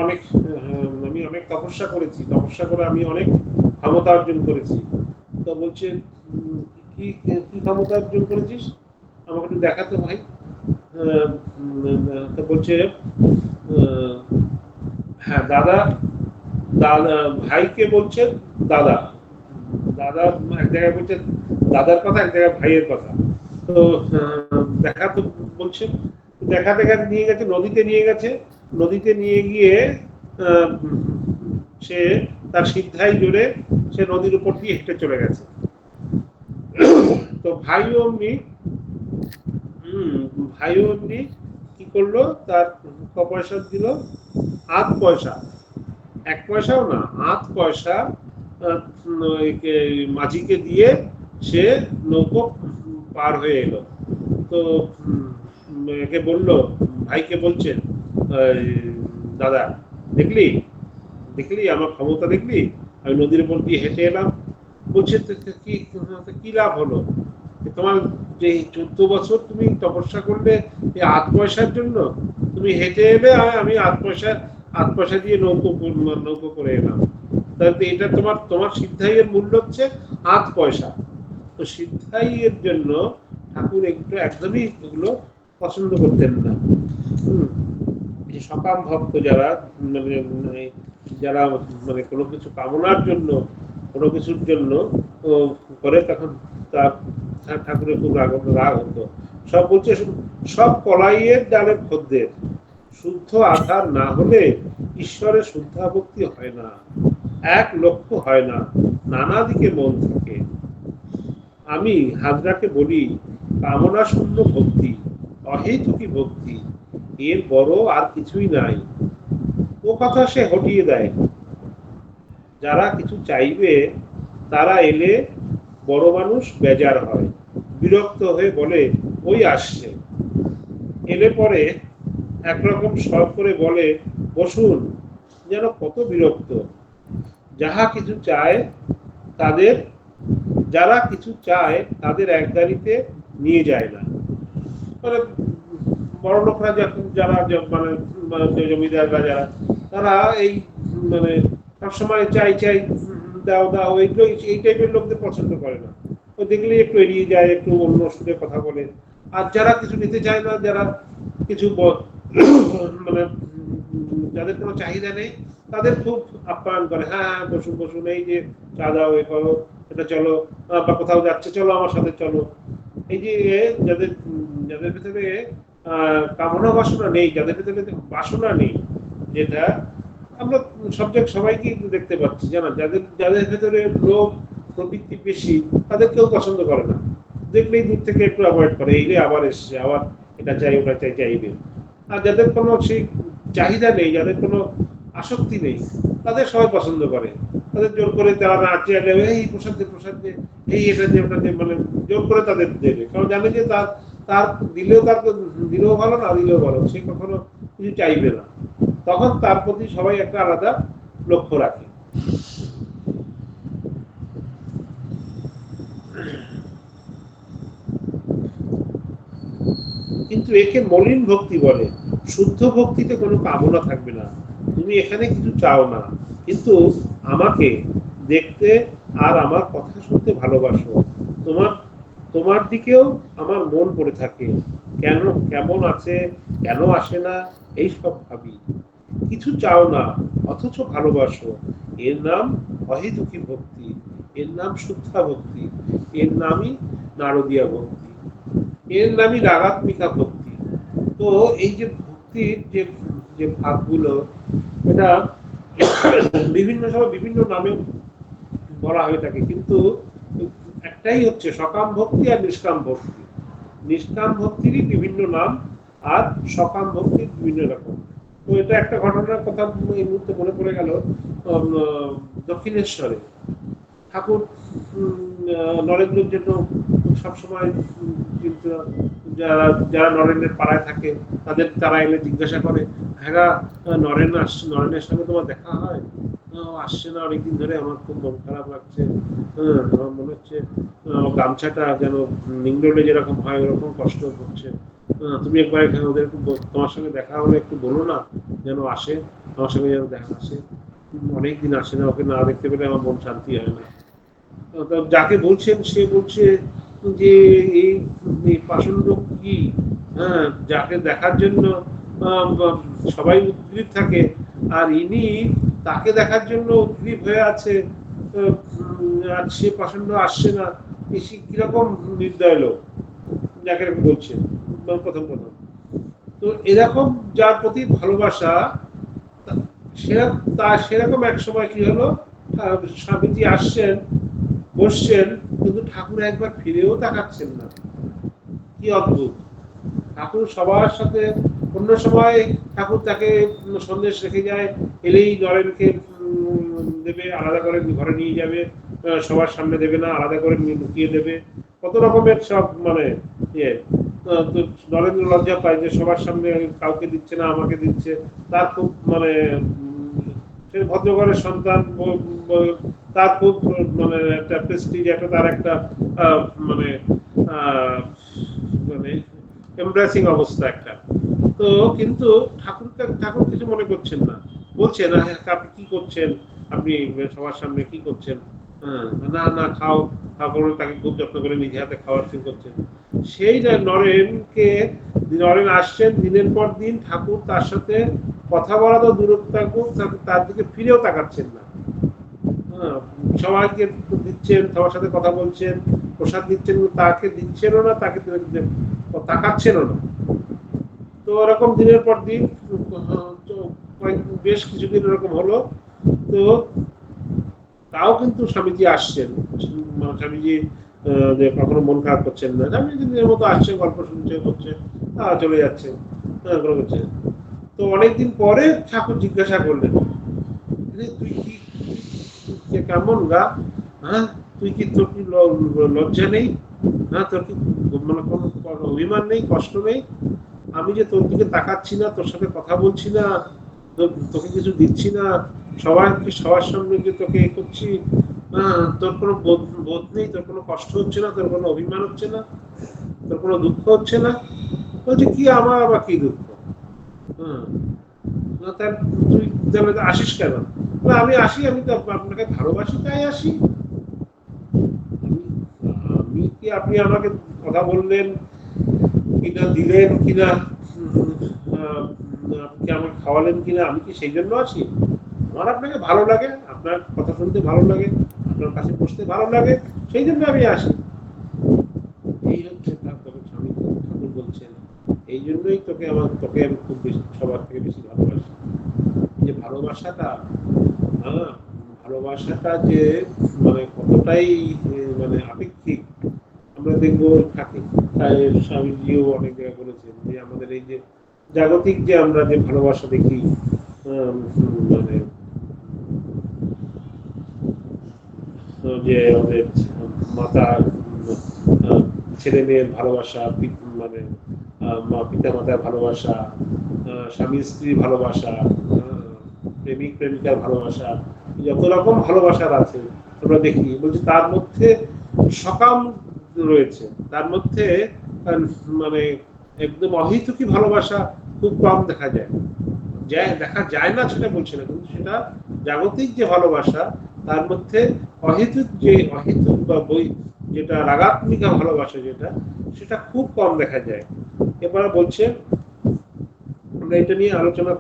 আমি অনেক তপস্যা করেছি, তপস্যা করে আমি অনেক ক্ষমতা অর্জন করেছি। তো বলছে কি কি ক্ষমতা অর্জন করেছিস, আমাকে একটু দেখাতে ভাই। তো বলছে হ্যাঁ দাদা, দাদা ভাইকে বলছে দাদা, দাদা এক জায়গায় বলছে দাদার কথা, এক জায়গায় ভাইয়ের কথা। তো দেখাতে বলছে, দেখাতে নিয়ে গেছে, নদীতে নিয়ে গেছে। নদীতে নিয়ে গিয়ে সে তার সিদ্ধাই জোরে সে নদীর উপর দিয়ে হেঁটে চলে গেছে। তো ভাইও এমনি কি করলো, তার ক পয়সা দিল, 8 পয়সা, 1 পয়সাও না, 8 পয়সা মাঝিকে দিয়ে সে নৌকো পার হয়ে এলো। তো একে বললো, ভাইকে বলছে, দাদা দেখলি দেখলি আমার ক্ষমতা দেখলি, আমি নদীর উপর দিয়ে হেঁটে এলাম। বলছে কি লাভ হলো, তোমার যে 14 বছর তুমি তপস্যা করলে এই 8 পয়সার জন্য, তুমি হেঁটে এলে, আমি 8 পয়সা দিয়ে নৌকো করে এলাম। তাহলে এটা তোমার সিদ্ধাইয়ের মূল্য হচ্ছে 8 পয়সা। তো সিদ্ধাইয়ের জন্য ঠাকুর একদমই এগুলো পছন্দ করতেন না। সকাম ভক্ত যারা যারা কোনো কিছু কামনার জন্য, কোনো কিছুর জন্য করে, তখন তার ঠাকুরের খুব রাগ হতো। সব বলছে সব কলাইয়ের ডালের খদ্দের, শুদ্ধ আধার না হলে ঈশ্বরের শুদ্ধা ভক্তি হয় না, এক লক্ষ্য হয় না, নানা দিকে মন থাকে। আমি হাজরাকে বলি, কামনা শূন্য ভক্তি, অহেতুকী ভক্তি, এর বড় আর কিছুই নাই। ও কথা সে হটিয়ে দেয়। যারা কিছু চাইবে তারা এলে বড় মানুষ বেজার হয়, বিরক্ত হয়ে বলে ওই আসছে। এলে পরে একরকম সব করে বলে বসুন, যেন কত বিরক্ত। যারা কিছু চায় তাদের এক গাড়িতে নিয়ে যায় না। মানে বড় লোকরা যারা জমিদাররা যারা, তারা এই সবসময় চাই দাও এই টাইপের লোকদের পছন্দ করে না। ও দেখলেই একটু এড়িয়ে যায়, একটু অন্য সুরে কথা বলে। আর যারা কিছু নিতে চায় না, যারা কিছু যাদের কোনো চাহিদা নেই, তাদের খুব আপ্যায়ন করে। হ্যাঁ বসুন, এই যে চা দাও, এ করো, এটা চলো, বা কোথাও যাচ্ছে চলো আমার সাথে চলো। এই যে যাদের ভিতরে কামনা বাসনা নেই, যাদের ভিতরে বাসনা নেই, যেটা আমরা সবাইকে দেখতে পাচ্ছি, জানা, যাদের ভেতরে লোভ প্রবৃত্তি বেশি, তাদের কেউ পছন্দ করে না। দেখলেই দূর থেকে একটু অ্যাভয়েড করে, এই যে আবার এসছে, আবার এটা চাই ওটা চাইবে। আর যাদের কোনো সেই চাহিদা নেই, যাদের কোনো আসক্তি নেই, তাদের সবাই পছন্দ করে। তাদের জোর করে তারা না চাইলে এই প্রসাদ দে, এই এটা দিয়ে ওটা দিয়ে, জোর করে তাদের দেবে। কারণ জানে যে তার দিলেও ভালো, না দিলেও ভালো, সে কখনো কিছু চাইবে না। তখন তার প্রতি সবাই একটা আলাদা লক্ষ্য রাখে। কিন্তু একে মলিন ভক্তি বলে। শুদ্ধ ভক্তিতে কোনো কামনা থাকবে না, তুমি এখানে কিছু চাও না, কিন্তু আমাকে দেখতে আর আমার কথা শুনতে ভালোবাসো। তোমার দিকেও আমার মন পড়ে থাকে, কেমন আছে, কেন আসে না, এই সব ভাবি। কিছু চাও না অথচ ভালোবাসো, এর নাম অহেতুকী ভক্তি, এর নাম শুদ্ধা ভক্তি, এর নামই নারদীয়া ভক্তি, এর নামই রাগাত্মিকা ভক্তি। তো এই যে ভক্তির যে ভাগগুলো, এটা বিভিন্ন সময় বিভিন্ন নামে বলা হয়ে থাকে, কিন্তু একটাই হচ্ছে সকাম ভক্তি আর নিষ্কাম ভক্তি। নিষ্কাম ভক্তিরই বিভিন্ন নাম আর সকাম ভক্তির বিভিন্ন রকম। তো এটা একটা ঘটনার কথা এই মুহূর্তে মনে পড়ে গেল। দক্ষিণেশ্বরে ঠাকুর নরেন্দ্রের জন্য সবসময় কিন্তু যারা যারা নরেন্দ্রের পাড়ায় থাকে তারা এলে জিজ্ঞাসা করে, হ্যাঁ নরেনের সঙ্গে তোমার দেখা হয়? আসছে না অনেকদিন ধরে, আমার খুব মন খারাপ লাগছে, আমার মনে হচ্ছে গামছাটা যেন নিংড়লে যেরকম হয় ওরকম কষ্ট হচ্ছে, তুমি একবার এখানে ওদের তোমার সঙ্গে দেখা হলে একটু বলো না যেন আসে, আমার সঙ্গে যেন দেখা আসে, অনেকদিন আসে না, ওকে না দেখতে পেলে আমার মন শান্তি হয় না। যাকে বলছেন সে বলছে যে এই পাষণ্ড কি, হ্যাঁ, যাকে দেখার জন্য সবাই উদ্গ্রীব থাকে আর ইনি তাকে দেখার জন্য উদ্গ্রীব হয়ে আছে, আর সে পাষণ্ড আসছে না, কিরকম নির্দয় লোক, যাকে বলছেন প্রথম। তো এরকম যার প্রতি ভালোবাসা, সেরকম এক সময় কি হলো, স্বামীজি আসছেন, বসছেন, কিন্তু ঠাকুর একবার ফিরেও তাকাচ্ছেন না। কি অদ্ভুত! ঠাকুর সবার সাথে, অন্য সময় ঠাকুর তাকে সন্দেশ রেখে যায়, এলেই নরেনকে দেবে, আলাদা করে ঘরে নিয়ে যাবে, সবার সামনে দেবে না, আলাদা করে লুকিয়ে দেবে, কত রকমের সব মানে নরেন্দ্র লজ্জা পায় যে সবার সামনে কাউকে দিচ্ছে না, আমাকে দিচ্ছে। তার খুব মানে ভদ্রঘরের সন্তান, তার খুব মানে একটা প্রেস্টিজ, একটা তার একটা মানে মানে এমব্রেসিং অবস্থা একটা। তো কিন্তু ঠাকুর কিছু মনে করছেন না, বলছেন আপনি কি করছেন, আপনি সবার সামনে কি করছেন, না না খাও, ঠাকুর তাকে খুব যত্ন করে নিজে হাতে খাওয়ার শুরু করছেন। সেই নরেন আসছেন দিনের পর দিন, ঠাকুর তার সাথে কথা বলা তো দূরত্ব, তার দিকে ফিরেও তাকাচ্ছেন না। সবাইকে দিচ্ছেন, সবার সাথে কথা বলছেন, প্রসাদ দিচ্ছেন, তাকে দিচ্ছেনও না, তাকে তাকাচ্ছেনও না। তো ওরকম দিনের পর দিন বেশ কিছুদিন এরকম হলো। তো তাও কিন্তু স্বামীজি আসছেন, স্বামীজি যে কখনো মন খারাপ করছেন না, স্বামীজি নিজের মতো আসছে, গল্প শুনছে, করছে, চলে যাচ্ছে। তো অনেকদিন পরে ঠাকুর জিজ্ঞাসা করলেন, তুই কি কেমন গা, হ্যাঁ, তুই কি, তোর কি লজ্জা নেই, হ্যাঁ, তোর কি মানে কোনো অভিমান নেই, কষ্ট নেই? আমি যে তোর দিকে তাকাচ্ছি না, তোর সাথে কথা বলছি না, তোকে কিছু দিচ্ছি না, সবার সামনে যে তোকে করছি, তোর কোনো বোধ নেই, তোর কোনো কষ্ট হচ্ছে না, তোর কোনো অভিমান হচ্ছে না, তোর কোনো দুঃখ হচ্ছে না? বলছে কি, আমার আবার কি দুঃখ? তুই আসিস কেন? আমি আসি, আমি তো আপনাকে ভালোবাসি তাই আসি। আমি কি, আপনি আমাকে কথা বললেন কিনা, দিলেন কিনা, আপনি আমাকে খাওয়ালেন কিনা, আমি কি সেই জন্য আসি? আমার আপনাকে ভালো লাগে, আপনার কথা শুনতে ভালো লাগে, আপনার কাছে বসতে ভালো লাগে, সেই জন্য আমি আসি। এই হচ্ছে স্বামী ঠাকুর বলছেন, এই জন্যই তোকে আমি খুব বেশি, সবার থেকে বেশি ভালোবাসি। যে ভালোবাসাটা যে মানে কতটাই মানে আপেক্ষিক, আমরা দেখবো স্বামীজিও অনেক জায়গায় বলেছেন যে আমাদের এই যে জাগতিক যে আমরা যে ভালোবাসা দেখি, মানে যে আমাদের মাতা ছেলে মেয়ের ভালোবাসা, মানে পিতা মাতার ভালোবাসা, স্বামী স্ত্রীর ভালোবাসা, প্রেমিক প্রেমিকার ভালোবাসা, যত রকম ভালোবাসার আছে আমরা দেখি, বলছি তার মধ্যে সকাম রয়েছে, তার মধ্যে মানে একদম অহেতুকী ভালোবাসা খুব কম দেখা যায় না, সেটা বলছে না, কিন্তু সেটা জাগতিক যে ভালোবাসা, তার মধ্যে অহেতুক বা যেটা রাগাত্মিকা ভালোবাসা, সেটা খুব কম দেখা যায়। এবার বলছে আমরা এটা নিয়ে আলোচনা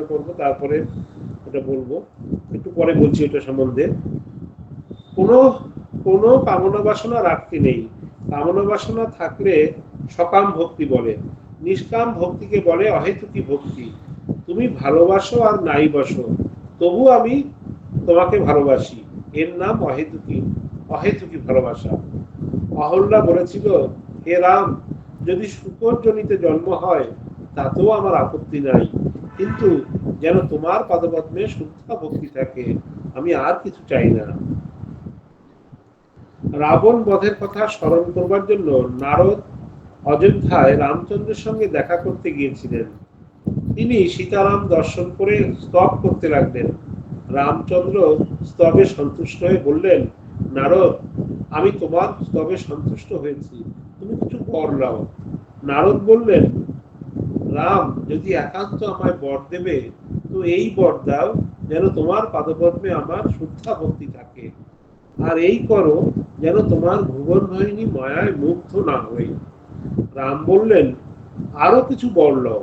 করব, তারপরে এটা বলবো, একটু পরে বলছি এটা সম্বন্ধে। কোনো কামনা বাসনা রাখতে নেই, কামনা বাসনা থাকলে সকাম ভক্তি বলে, নিষ্কাম ভক্তিকে বলে অহেতুকী ভক্তি। তুমি ভালোবাসো আর নাই বাসো, তবু আমি তোমাকে ভালোবাসি, এর নাম অহেতুকি ভালোবাসা। অহল্যা বলেছিল, হে রাম, যদি শুকর জনিতে জন্ম হয় তাতেও আমার আপত্তি নাই, কিন্তু যেন তোমার পাদপদ্মে শুদ্ধা ভক্তি থাকে, আমি আর কিছু চাই না। রাবণ বধের কথা স্মরণ করবার জন্য নারদ অযোধ্যায় রামচন্দ্রের সঙ্গে দেখা করতে গিয়েছিলেন। তিনি সীতারাম দর্শন করে স্তব করতে লাগলেন। রামচন্দ্র স্তবে সন্তুষ্ট হয়ে বললেন, নারদ, আমি তোমার স্তবে সন্তুষ্ট হয়েছি, তুমি কিছু বর দাও। নারদ বললেন, রাম, যদি একান্ত আমায় বর দেবে তো এই বর দাও, যেন তোমার পাদপদ্মে আমার শুদ্ধা ভক্তি থাকে, আর এই করো যেন তোমার ভুবন বাহিনী মায়ায় মুগ্ধ না হই। রাম বললেন, আরো কিছু বর লও।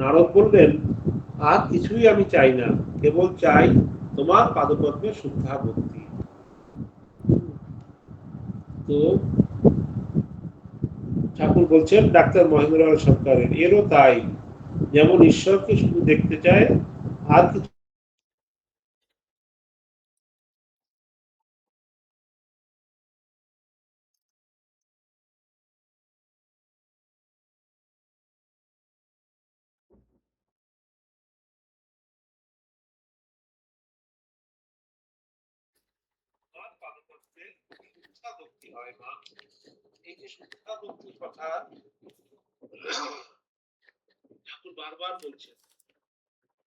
নারদ বললেন, আর কিছুই আমি চাই না, কেবল চাই তোমার পাদপদ্মে শুদ্ধা ভক্তি। তো ঠাকুর বলছেন ডাক্তার মহেন্দ্রলাল সরকারের, এরও তাই, যেমন ঈশ্বরকে শুধু দেখতে চায়, আর কিছু শুদ্ধা ভক্তি হয় মা। এই যে শুদ্ধা ভক্তির কথা ঠাকুর বারবার বলছেন,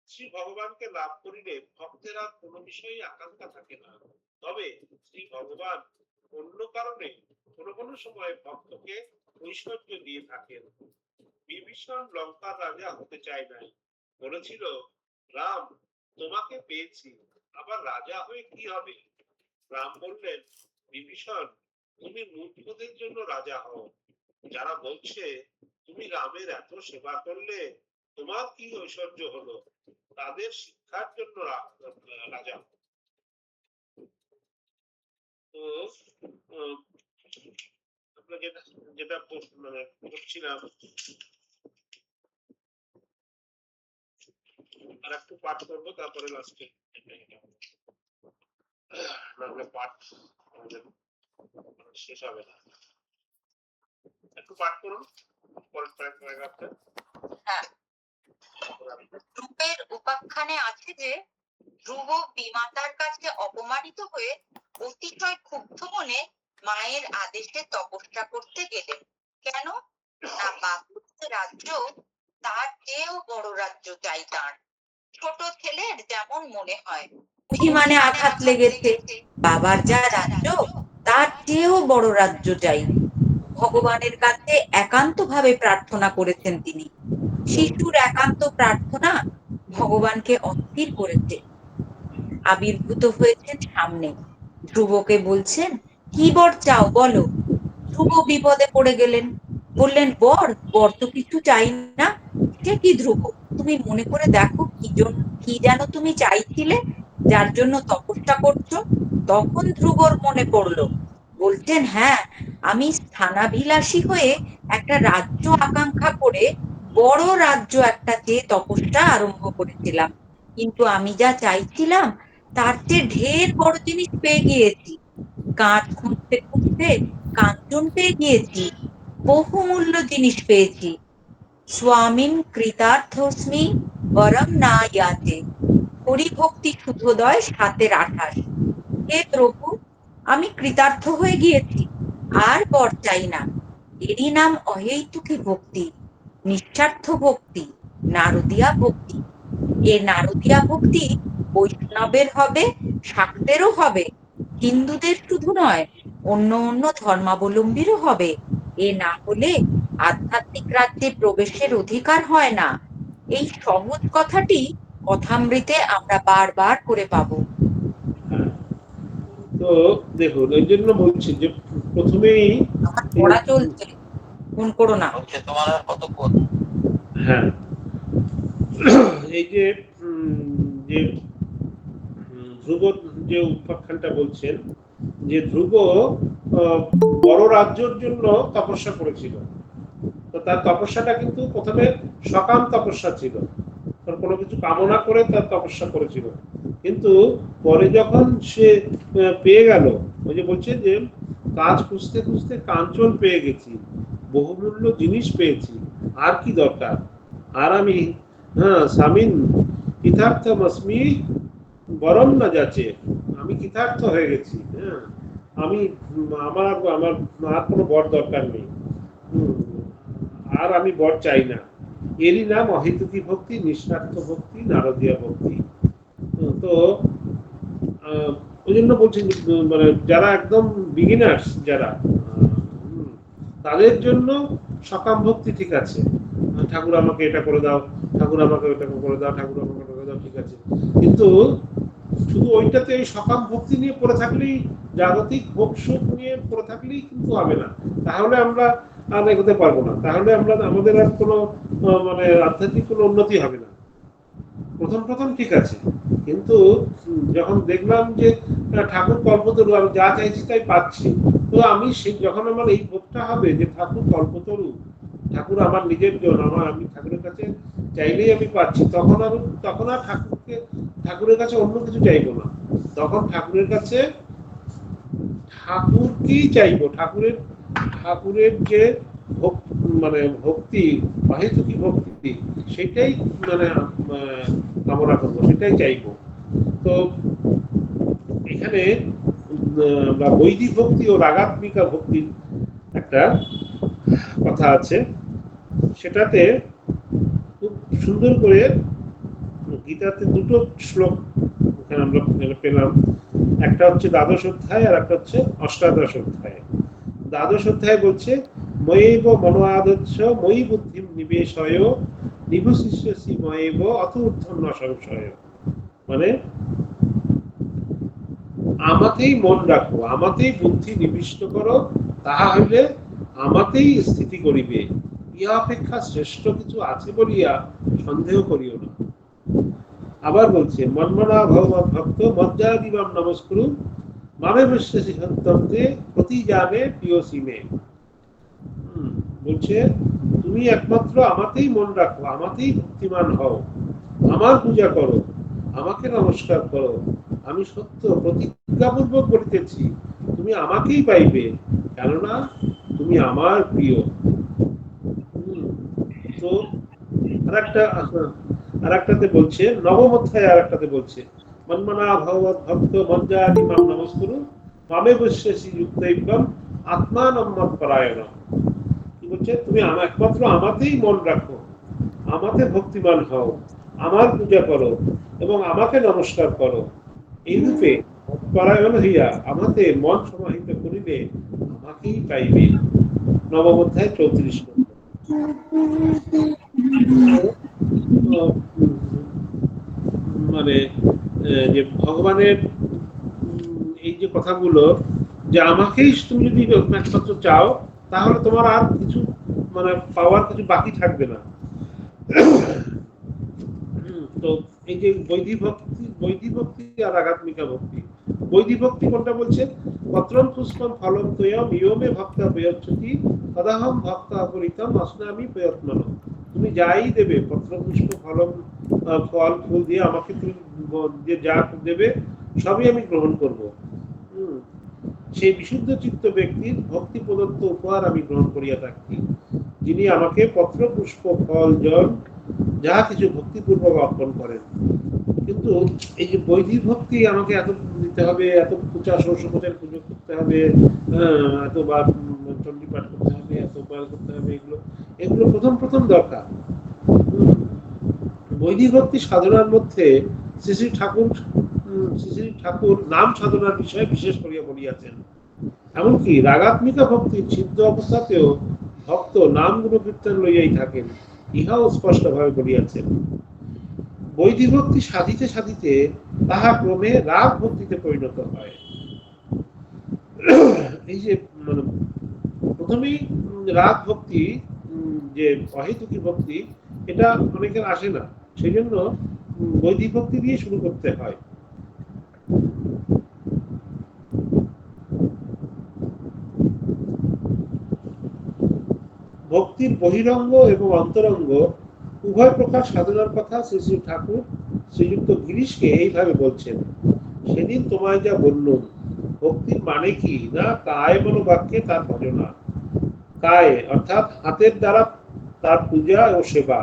শ্রী ভগবানকে লাভ করিলে ভক্তের আর কোনো বিষয়ে আকাঙ্ক্ষা থাকে না। তবে শ্রী ভগবান অন্য কারণে কোনো কোনো সময় ভক্তকে ঐশ্বর্য দিয়ে থাকেন। বিভীষণ লঙ্কার রাজা হতে চায় নাই, বলেছিল, রাম, তোমাকে পেয়েছি, আবার রাজা হয়ে কি হবে? রাম বললেন, বিভীষণ, তুমি মূর্খদের জন্য রাজা হও। যারা বলছে তুমি রামের এত সেবা করলে তোমার কি ঐশ্বর্য হলো, তাদের শিক্ষার জন্য রাজা। তো আমরা যেটা যেটা মানে করছিলাম, আর একটু পাঠ করবো, তারপরে লাস্টে পাঠ শেষ হবে না। একটু পাঠ করুন পরের প্যারাগ্রাফটা। হ্যাঁ, রূপের উপাখ্যানে আছে যে ধ্রুব বিমাতার কাছে অপমানিত হয়ে অতিশয় ক্ষুব্ধ মনে মায়ের আদেশে তপস্যা করতে গেলেন। কেন না, বাপুর রাজ্য তার চেয়েও বড় রাজ্য চাই তার। ছোট ছেলের যেমন মনে হয় অভিমানে আঘাত লেগেছে, বাবার যা রাজ্য তার চেয়েও বড় রাজ্য চাই। ভগবানের কাছে একান্ত ভাবে প্রার্থনা করেছেন তিনি। শিশুর একান্ত প্রার্থনা ভগবানকে অস্থির করেছে। আবির্ভূত হয়েছেন সামনে, ধ্রুবকে বলছেন, কি বর চাও বলো। ধ্রুব বিপদে পড়ে গেলেন, বললেন, বর বর তো কিছু চাই না। সে কি ধ্রুব, তুমি মনে করে দেখো কি যেন তুমি চাইছিলে, যার জন্য তপস্যা করছো। তখন ধ্রুবর মনে পড়লো, বলছেন, হ্যাঁ, আমি স্থানাভিলাষী হয়ে একটা রাজ্য আকাঙ্ক্ষা করে বড় রাজ্য একটা চেয়ে তপস্যা আরম্ভ করেছিলাম, কিন্তু আমি যা চাইছিলাম তার চেয়ে ঢের বড় জিনিস পেয়ে গিয়েছি। কাঠ খুঁজতে খুঁজতে কাঞ্চন পেয়ে গিয়েছি, বহুমূল্য জিনিস পেয়েছি। স্বামীন কৃতার্থস্মি বরং না ইয়াতে, হরিভক্তি শুদ্ধোদয় 7-28। হে প্রভু, আমি কৃতার্থ হয়ে গিয়েছি, আর বর চাই না। এরই নাম অহৈতুকী ভক্তি, নিঃস্বার্থ ভক্তি, নারদীয়া ভক্তি। এ নারদীয়া ভক্তি বৈষ্ণবের হবে, শাক্তেরও হবে, হিন্দুদের শুধু নয়, অন্য অন্য ধর্মাবলম্বীরও হবে। এ না হলে আধ্যাত্মিক রাজ্যে প্রবেশের অধিকার হয় না। এই সহজ কথাটি কথামৃতে আমরা বারবার করে পাবো। তো দেখুন, এই জন্য বলছি যে প্রথমেই আমার পড়া চলছে, ফোন করো না। তোমার আর কতক্ষণ? হ্যাঁ, এই যে যে ধ্রুব যে উপাখ্যানটা বলছেন, যে ধ্রুব বড় রাজ্যের জন্য তপস্যা করেছিল। তো তার তপস্যাটা কিন্তু প্রথমে সকাম তপস্যা ছিল, কোনো কিছু কামনা করে তার তপস্যা করেছিল। কিন্তু পরে যখন সে পেয়ে গেল, ওই যে বলছে যে কাজ খুঁজতে খুঁজতে কাঞ্চন পেয়ে গেছি, বহুমূল্য জিনিস পেয়েছি, আর কি দরকার, আর আমি স্বামীন কৃতার্থমস্মি বরং না যাচ্ছে, আমি কৃতার্থ হয়ে গেছি, আমি আমার আমার আর কোনো বর দরকার নেই, আর আমি বর চাই না। এরই নাম অহেতুকী ভক্তি, নিঃস্বার্থ ভক্তি, নারদীয় ভক্তি। তো ওই জন্য বলছি মানে যারা একদম বিগিনার্স, যারা তাদের জন্য সকাম ভক্তি ঠিক আছে, ঠাকুর আমাকে এটা করে দাও, ঠাকুর আমাকে ওটা করে দাও, ঠাকুর আমাকে ওটা করে দাও, ঠিক আছে। কিন্তু শুধু ওইটাতে ওই সকাম ভক্তি নিয়ে পড়ে থাকলেই, জাগতিক ভোগ সুখ নিয়ে পড়ে থাকলেই কিন্তু হবে না, তাহলে আমরা আর এগোতে পারবো না, তাহলে আমরা আমাদের আর কোনো মানে আধ্যাত্মিক কোনো উন্নতি হবে না। প্রথম প্রথম ঠিক আছে, কিন্তু যখন দেখলাম যে ঠাকুর কল্পতরু, আমি যা চাইছি তাই পাচ্ছি, তো আমি সেই যখন আমার এই বোধটা হবে যে ঠাকুর কল্পতরু, ঠাকুর আমার নিজের জন্য, আমি ঠাকুরের কাছে চাইলেই আমি পাচ্ছি, তখন আর ঠাকুরের কাছে অন্য কিছু চাইবো না, তখন ঠাকুরের কাছে ঠাকুরকেই চাইবো, ঠাকুরের যে মানে ভক্তি, অহেতুকী ভক্তি, সেটাই মানে কামনা করবো, সেটাই চাইবো। তো এখানে বৈদিক ভক্তি ও রাগাত্মিকা ভক্তির একটা কথা আছে, সেটাতে খুব সুন্দর করে গীতাতে দুটো শ্লোক এখানে আমরা পেলাম, একটা হচ্ছে দ্বাদশ অধ্যায় আর একটা হচ্ছে অষ্টাদশ অধ্যায়। দ্বাদশ অধ্যায় বলছে ময়ৈব মনোয়াদচ্ছ ময়ি বুদ্ধিম নিবেশয় নিবশিষ্যসি ময়ৈব অত ঊর্ধ্বং ন সংশয়, মানে আমাতেই মন রাখো, আমাতেই বুদ্ধি নিবিষ্ট করো, তাহা হইলে আমাতেই স্থিতি করিবে, ইহা অপেক্ষা শ্রেষ্ঠ কিছু আছে বলিয়া সন্দেহ করিও না। আবার বলছে মন্মনা ভগবৎ ভক্ত মজ্জাদিবাম নমস্কুরু মামে বিশ্বাসী সত্যন্তে প্রতি জানে প্রিয় সীমে। বলছে তুমি একমাত্র আমাতেই মন রাখো, আমাতেই ভক্তিমান হও, আমার পূজা করো, আমাকে নমস্কার করো, আমি সত্য প্রতিজ্ঞাপূর্বক বলিতেছি তুমি আমাকেই পাইবে, কেননা তুমি আমার প্রিয়। তো আরেকটাতে বলছে নবম অধ্যায়, আরেকটাতে বলছে মন্মনা ভগবৎ ভক্ত মজ্জাদিমাম নমস্কুরু মামে বিশ্বাসী যুক্তৈবম আত্মানম মৎপরায়ণম। কি বলছে, তুমি একমাত্র আমাতেই মন রাখো, আমাকে ভক্তিমান হও, আমার পূজা করো এবং আমাকে নমস্কার করো, এই রূপে পরায়ণ হইয়া আমাতে মন সমাহিত করিলে আমাকেই পাইবে। নবম অধ্যায় 34 মানে যে ভগবানের এই যে কথাগুলো, যে আমাকেই তুমি যদি একমাত্র চাও, তাহলে তোমার আর কিছু মানে পাওয়ার কিছু বাকি থাকবে না। তো এই যে বৈদিক ভক্তি আর আগাত্মিকা ভক্তি, বৈদিক ভক্তি কোনটা বলছে, পত্রম পুষ্পম ফলম তয়ম ইয়মে ভক্তা প্রয়চ্ছতি তদাহম ভক্তা অপরিতম অস্নামি প্রয়ত্নন। তুমি যাই দেবে, পত্র পুষ্প ফলম ফল ফুল দিয়ে আমাকে তুমি যে যা দেবে সবই আমি গ্রহণ করব। সেই বিশুদ্ধ চিত্ত ব্যক্তির ভক্তি প্রদত্ত উপহার আমি গ্রহণ করিয়া থাকি, যিনি আমাকে পত্র পুষ্প ফল জল যা কিছু ভক্তিপূর্বক অর্পণ করেন। কিন্তু এই যে বৈদিক ভক্তি আমাকে এত দিতে হবে, এত পূজা ষোড়শোপচার পুজো করতে হবে, এতবার চণ্ডী পাঠ করতে হবে, এত উপায় করতে হবে, এগুলো প্রথম প্রথম দরকার। বৈদিক ভক্তি সাধনার মধ্যে শ্রী শ্রী ঠাকুর নাম সাধনার বিষয়ে বিশেষ করিয়া বলিয়াছেন। এমনকি রাগাত্মিকা ভক্তির সিদ্ধ অবস্থাতেও ভক্ত নাম গুণ কীর্তন লইয়াই থাকেন, ইহাও স্পষ্টভাবে বলিয়াছেন। বৈদিক ভক্তি সাধিতে সাধিতে তাহা ক্রমে রাগ ভক্তিতে পরিণত হয়। এই যে মানে প্রথমেই রাগ ভক্তি, যে অহেতুকী ভক্তি, এটা অনেকের আসে না, সেই জন্য বৈদিক ভক্তি দিয়ে শুরু করতে হয়। ভক্তির বহিরঙ্গ এবং অন্তরঙ্গ উভয় প্রকার সাধনার কথা শ্রী শ্রী ঠাকুর শ্রীযুক্ত গিরিশকে এইভাবে বলছেন, সেদিন তোমায় যা বললুম, ভক্তির মানে কি না কায় মনোবাক্যে তার ভজনা। কায়ে অর্থাৎ হাতের দ্বারা তার পূজা ও সেবা,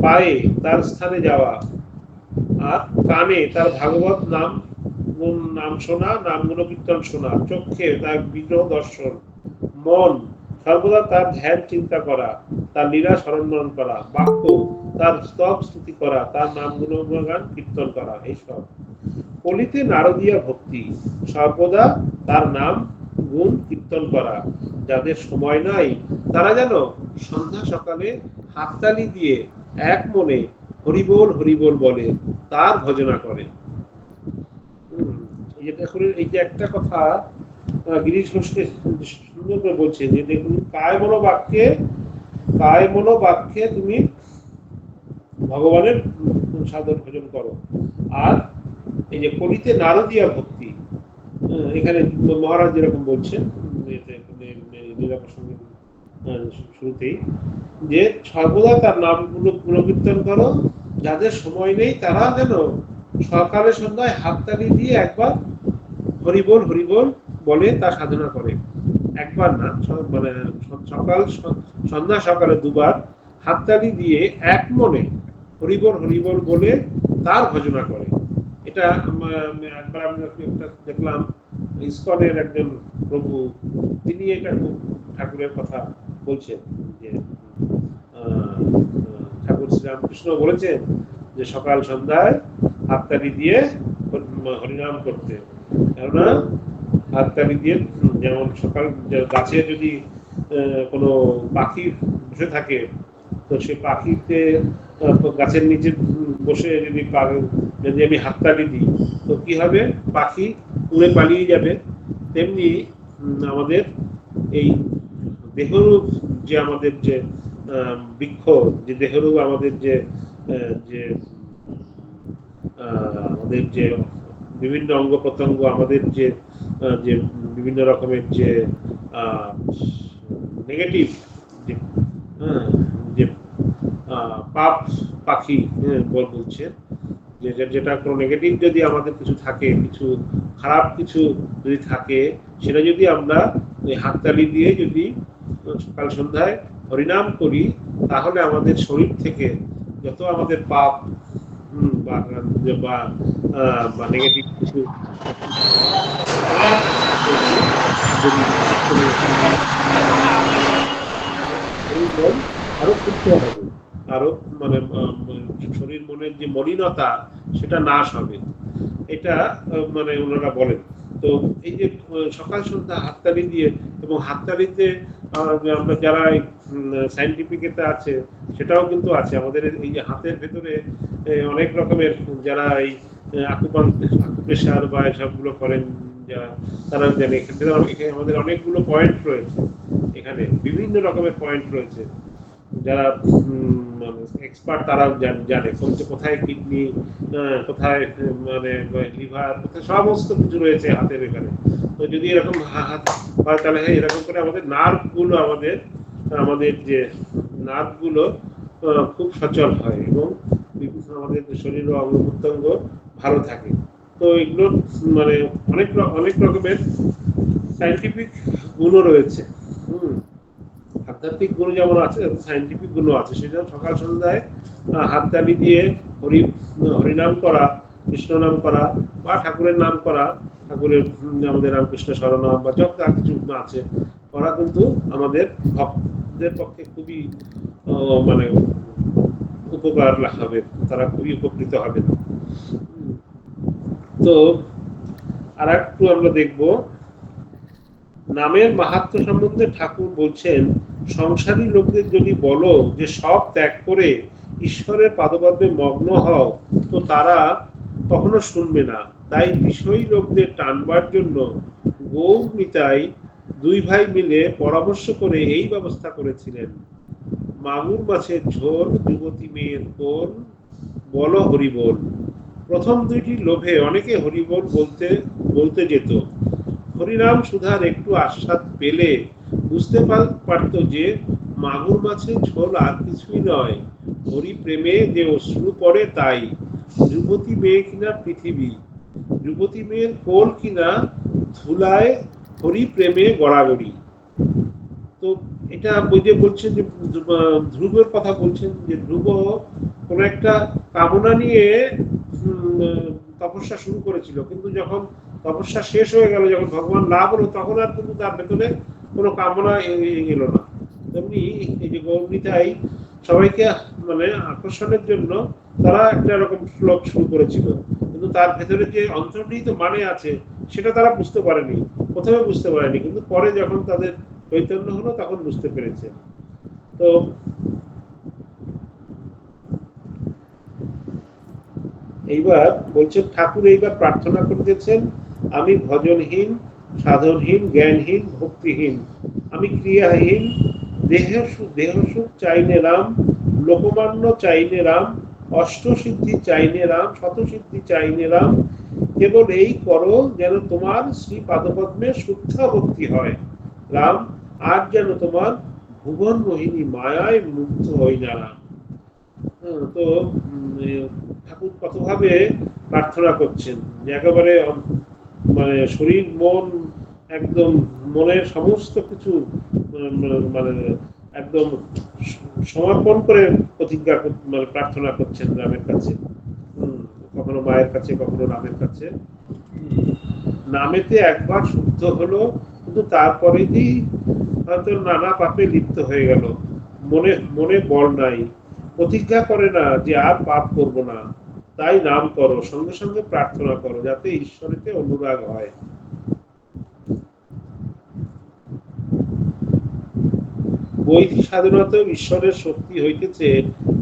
পায়ে তার স্থানে যাওয়া, আর কানে তার ভাগবত নাম নাম শোনা, নাম গুণকীর্তন শোনা, চক্ষে তার বিগ্রহ দর্শন, মন সর্বদা তার ধ্যান চিন্তা করা, তার লীলা স্মরণ করা, বাক্য তার স্তব স্তুতি করা, তার নাম গুণগান কীর্তন করা, এইসব। কলিতে নারদীয় ভক্তি, সর্বদা তার নাম গুণ কীর্তন করা। যাদের সময় নাই তারা যেন সন্ধ্যা সকালে হাততালি দিয়ে এক মনে হরিবোল হরিবোল বলে তার ভজনা করে। এই যে একটা কথা গিরিশ ঘোষকে সুন্দর করে বলছে যে দেখুন, কায় মনোবাক্যে তুমি ভগবানের সাধন ভজন করো। আর এই যে কলিতে নারদীয় ভক্তি, এখানে মহারাজ যেরকম বলছেন লীলা প্রসঙ্গে শুরুতেই, যে সর্বদা তার নামগুলো গুণকীর্তন করো। যাদের সময় নেই তারা যেন সকালে সন্ধ্যায় হাততালি দিয়ে একবার হরিবোল হরিবোল বলে তা সাধনা করে। একবার না, মানে সকাল সন্ধ্যা সকালে দুবার হাততালি দিয়ে এক মনে হরিবোল হরিবোল বলে তার ভজনা করে। এটা একবার আমি দেখলাম ইসকনের একজন প্রভু, তিনি এটা খুব ঠাকুরের কথা বলছেন যে ঠাকুর শ্রীরামকৃষ্ণ বলেছেন যে সকাল সন্ধ্যায় হাততালি দিয়ে হরিনাম করতে। কেননা হাততালি দিয়ে, যেমন সকাল গাছে যদি কোনো পাখি বসে থাকে, তো সে পাখিতে গাছের নিচে বসে যদি আমি হাততালি দিই তো কি হবে, পাখি উড়ে পালিয়ে যাবে। তেমনি আমাদের এই দেহরূপ যে আমাদের যে বৃক্ষ, যে দেহরূপ আমাদের যে আমাদের যে বিভিন্ন অঙ্গ প্রত্যঙ্গ, আমাদের যে বিভিন্ন রকমের যে নেগেটিভ যে পাপ পাখি বলছে, যেটা কোনো নেগেটিভ যদি আমাদের কিছু থাকে, কিছু খারাপ কিছু যদি থাকে, সেটা যদি আমরা ওই হাততালি দিয়ে যদি সকাল সন্ধ্যায় হরিনাম করি, তাহলে আমাদের শরীর থেকে যত আমাদের পাপ বা নেগেটিভ কিছু আরো সুস্থ হবে, আরো মানে শরীর মনের যে মলিনতা সেটা নাশ হবে, এটা মানে ওনারা বলেন। তো এই যে সকাল সন্ধ্যা হাততালি দিয়ে, এবং হাততালিতে আমরা যারা সায়েন্টিফিকেতে আছে সেটাও কিন্তু আছে আমাদের এই যে হাতের ভেতরে অনেক রকমের যারা এই আকুপ্রেশার বা এসবগুলো করেন যারা, তারা জানে এখানে আমাদের অনেকগুলো পয়েন্ট রয়েছে, এখানে বিভিন্ন রকমের পয়েন্ট রয়েছে। যারা এক্সপার্ট তারাও জানে কোথায় কিডনি, কোথায় মানে লিভার, কোথায় সমস্ত কিছু রয়েছে হাতের এখানে। তো যদি এরকম হাত হয় তাহলে এরকম করে আমাদের নার্ভগুলো আমাদের যে নার্ভগুলো খুব সচল হয় এবং আমাদের শরীর ও অঙ্গ প্রত্যঙ্গ ভালো থাকে। তো এগুলো মানে অনেক রকমের সায়েন্টিফিক গুণও রয়েছে। আধ্যাত্মিক গুণ যেমন আছে, সায়েন্টিফিক গুণও আছে। সেটা সকাল সন্ধ্যায় হাততালি দিয়ে হরিনাম করা, কৃষ্ণ নাম করা বা ঠাকুরের নাম করা, ঠাকুরের আমাদের রামকৃষ্ণ স্মরণাম বা যত কিছু আছে করা কিন্তু আমাদের ভক্তদের পক্ষে খুবই মানে উপকার হবে, তারা খুবই উপকৃত হবে। তো আর একটু আমরা দেখব নামের মাহাত্ম্য সম্বন্ধে। ঠাকুর বলছেন, সংসারী লোকদের যদি বলো যে সব ত্যাগ করে ঈশ্বরের পাদপদ্মে মগ্ন হও, তো তারা কখনো শুনবে না। তাই বিষয়ী লোকদের টানবার জন্য গৌর নিতাই দুই ভাই মিলে পরামর্শ করে এই ব্যবস্থা করেছিলেন, মাগুর মাছের ঝোল, যুবতী মেয়ের কোল, বলো হরিবোল। প্রথম দুইটি লোভে অনেকে হরিবোল বলতে যেত। হরিনাম সুধার একটু আস্বাদ পেলে বুঝতে পারত যে মাগুর মাছের ঝোল আর কিছুই নয়, হরি প্রেমে যে অশ্রু পড়ে তাই। যুবতী মেয়ে কিনা পৃথিবী, যুবতী মেয়ের কোল কিনা ধুলায় হরি প্রেমে গড়াগড়ি। তো এটা বই যে বলছেন যে ধ্রুবের কথা বলছেন যে ধ্রুব কোন একটা কামনা নিয়ে তপস্যা শুরু করেছিল, কিন্তু যখন তপস্যা শেষ হয়ে গেল, যখন ভগবান লাভ হলো, তখন আর কিন্তু তার ভেতরে কোনো কামনা এলো না। তেমনি এই যে গৌরনীতাই সবাইকে মানে আকর্ষণের জন্য তারা একটা রকম শ্লোক শুরু করেছিল, কিন্তু তার ভেতরে যে অন্তর্নিহিত মানে আছে সেটা তারা বুঝতে পারেনি, প্রথমে বুঝতে পারেনি, কিন্তু পরে যখন তাদের চৈতন্য হলো তখন বুঝতে পেরেছে। তো এইবার বলছেন ঠাকুর এইবার প্রার্থনা করিতেছেন, আমি ভজনহীন, সাধনহীন, জ্ঞানহীন, ভক্তিহীন, আমি ক্রিয়াহীন, দেহ সুখ চাইনে রাম, লোকমান্য চাইনে রাম, অষ্টসিদ্ধি চাইনে রাম, শতসিদ্ধি চাইনে রাম, কেবল এই করো যেন তোমার শ্রী পাদপদ্মে শুদ্ধা ভক্তি হয় রাম, আর যেন তোমার ভুবন মোহিনী মায়ায় মুগ্ধ হই না রাম। তো ঠাকুর কতভাবে প্রার্থনা করছেন যে একেবারে মানে শরীর মন একদম মনের সমস্ত কিছু মানে একদম সমর্পণ করে প্রতিজ্ঞা মানে প্রার্থনা করছেন রামের কাছে, কখনো মায়ের কাছে, কখনো রামের কাছে। নামেতে একবার শুদ্ধ হলো, কিন্তু তারপরেই হয়তো নানা পাপে লিপ্ত হয়ে গেল, মনে মনে বল নাই, প্রতিজ্ঞা করে না যে আর পাপ করব না, তাই নাম করো, সঙ্গে সঙ্গে প্রার্থনা করো যাতে ঈশ্বরেতে অনুরাগ হয়। বৈধি সাধনত ঈশ্বরের শক্তি হইতেছে,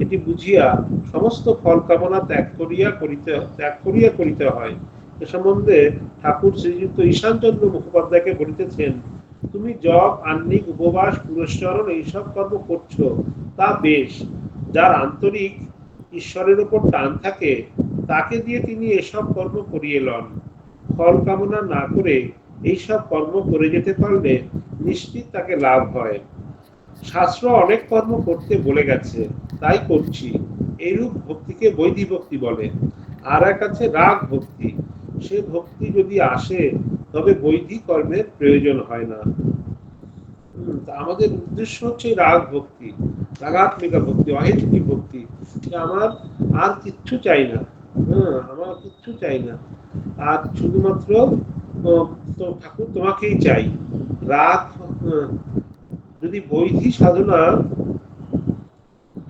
এটি বুঝিয়া সমস্ত ফল কামনা ত্যাগ করিয়া করিতে হয়। এ সম্বন্ধে ঠাকুর শ্রীযুক্ত ঈশানচন্দ্র মুখোপাধ্যায়কে বলিতেছেন, তুমি জপ, আহ্নিক, উপবাস, পুরস্চরণ এইসব কর্ম করছো, তা বেশ, যার আন্তরিক ঈশ্বরের উপর টান থাকে তাকে দিয়ে তিনি এসব কর্ম করিয়ে লন। ফল কামনা না করে এইসব কর্ম করে যেতে পারলে নিশ্চিত তাকে লাভ হয়। শাস্ত্র অনেক কর্ম করতে বলে গেছে, তাই করছি, এইরূপ ভক্তিকে বৈধি ভক্তি বলে। আর এক আছে রাগ ভক্তি, সে ভক্তি যদি আসে তবে বৈধি কর্মের প্রয়োজন হয় না। আমাদের উদ্দেশ্য হচ্ছে রাগ ভক্তি, রাগাত্মিকা ভক্তি, অহেতুকী ভক্তি, আমার আর কিচ্ছু চাই না, আমার কিচ্ছু চাই না, আর শুধুমাত্র তো ঠাকুর তোমাকেই চাই। রাগ যদি বৈধি সাধনা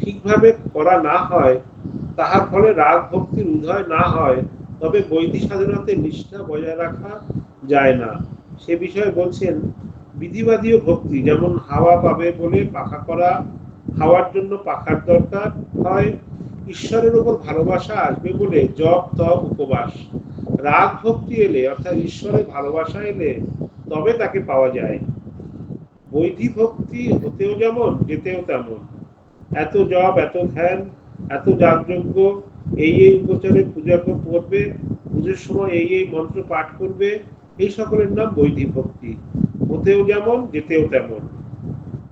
ঠিকভাবে করা না হয়, তাহার ফলে রাগ ভক্তির উদয় না হয়, তবে বৈধি সাধনাতে নিষ্ঠা বজায় রাখা যায় না। সে বিষয়ে বলছেন, বিধিবাদীয় ভক্তি যেমন হাওয়া পাবে বলে পাখা করা, হাওয়ার জন্য পাখার দরকার হয়, ঈশ্বরের উপর ভালোবাসা আসবে বলে জপ, তপ, উপবাস। রাগ ভক্তি এলে অর্থাৎ ঈশ্বরের ভালোবাসা এলে তবে তাকে পাওয়া যায়। বৈধি ভক্তি হতেও যেমন যেতেও তেমন। এত জপ, এত ধ্যান, এত যাগযজ্ঞ, এই উপচারে পূজা করবে, পুজোর সময় এই মন্ত্র পাঠ করবে, এই সকলের নাম বৈধি ভক্তি। হতেও যেমন যেতেও তেমন।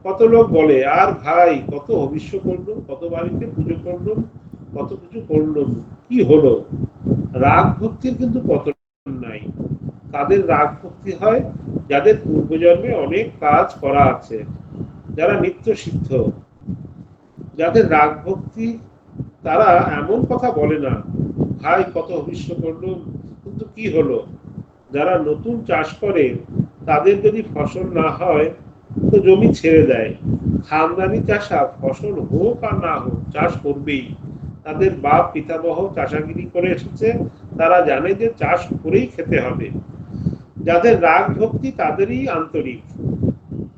কত লোক বলে, আর ভাই কত হবিষ্য করলুম, কত বাড়িতে পুজো করলুম, কত কিছু করলুম, কি হলো? রাগ ভক্তির কিন্তু পতন নাই। তাদের রাগ ভক্তি হয় যাদের পূর্বজন্মে অনেক কাজ করা আছে, যারা নিত্য সিদ্ধ। যাদের রাগ ভক্তি তারা এমন কথা বলে না, ভাই কত হবিষ্য করলুম, কিন্তু কি হলো? যারা নতুন চাষ করে তাদের যদি ফসল না হয় তো জমি ছেড়ে দেয়। খানদানি চাষা ফসল হোক আর না হোক চাষ করবেই। তাদের বাপ পিতামহ চাষাগিরি করে এসেছে, তারা জানে যে চাষ করেই খেতে হবে। যাদের রাগ ভক্তি তাদেরই আন্তরিক।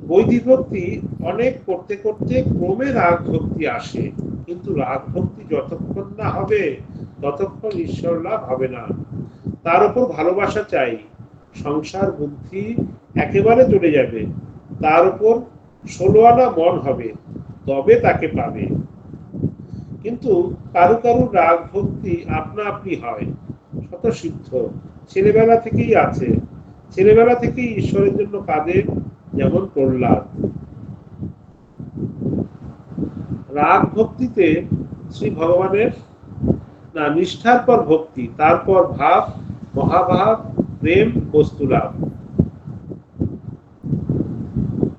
বৈধি ভক্তি অনেক করতে করতে ক্রমে রাগ ভক্তি আসে, কিন্তু রাগ ভক্তি যতক্ষণ না হবে ততক্ষণ ঈশ্বর লাভ হবে না। তার উপর ভালোবাসা চাই, সংসার বুদ্ধি একেবারে চলে যাবে, তার উপর 16 আনা মন হবে, তবে তাকে পাবে। কিন্তু কারু কারু রাগ ভক্তি আপনা আপনি হয়, স্বতঃসিদ্ধ, ছেলেবেলা থেকেই আছে, ছেলেবেলা থেকেই ঈশ্বরের জন্য কাঁদে, যেমন প্রহ্লাদ। রাগ ভক্তিতে শ্রী ভগবানের না, নিষ্ঠার পর ভক্তি, তারপর ভাব, মহাভাব, প্রেম, বস্তু লাভ।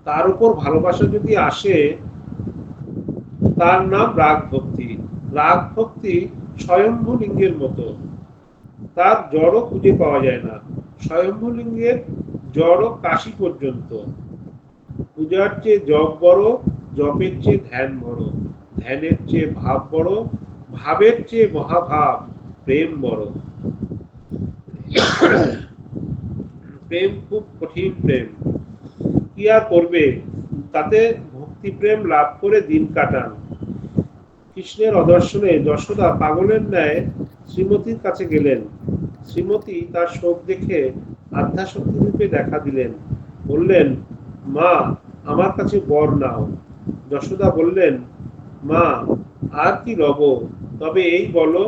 তার উপর ভালোবাসা যদি আসে তার নাম রাগ ভক্তি। রাগ ভক্তি স্বয়ম্ভু লিঙ্গের মতো, তার জড়ও খুঁজে পাওয়া যায় না। স্বয়ম্ভু লিঙ্গের জড় কাশি পর্যন্ত। পূজার চেয়ে জপ বড়, জপের চেয়ে ধ্যান বড়, ধ্যানের চেয়ে ভাব বড়, ভাবের চেয়ে মহাভাব, প্রেম বড়। প্রেম খুব কঠিন প্রেম, কি আর করবে, তাতে ভক্তি প্রেম লাভ করে দিন কাটান। কৃষ্ণের অদর্শনে যশোদা পাগলের ন্যায় শ্রীমতীর কাছে গেলেন। শ্রীমতী তার শোক দেখে আদ্যাশক্তি রূপে দেখা দিলেন, বললেন, মা, আমার কাছে বর নাও। যশোদা বললেন, মা, আর কি লব, তবে এই বলো,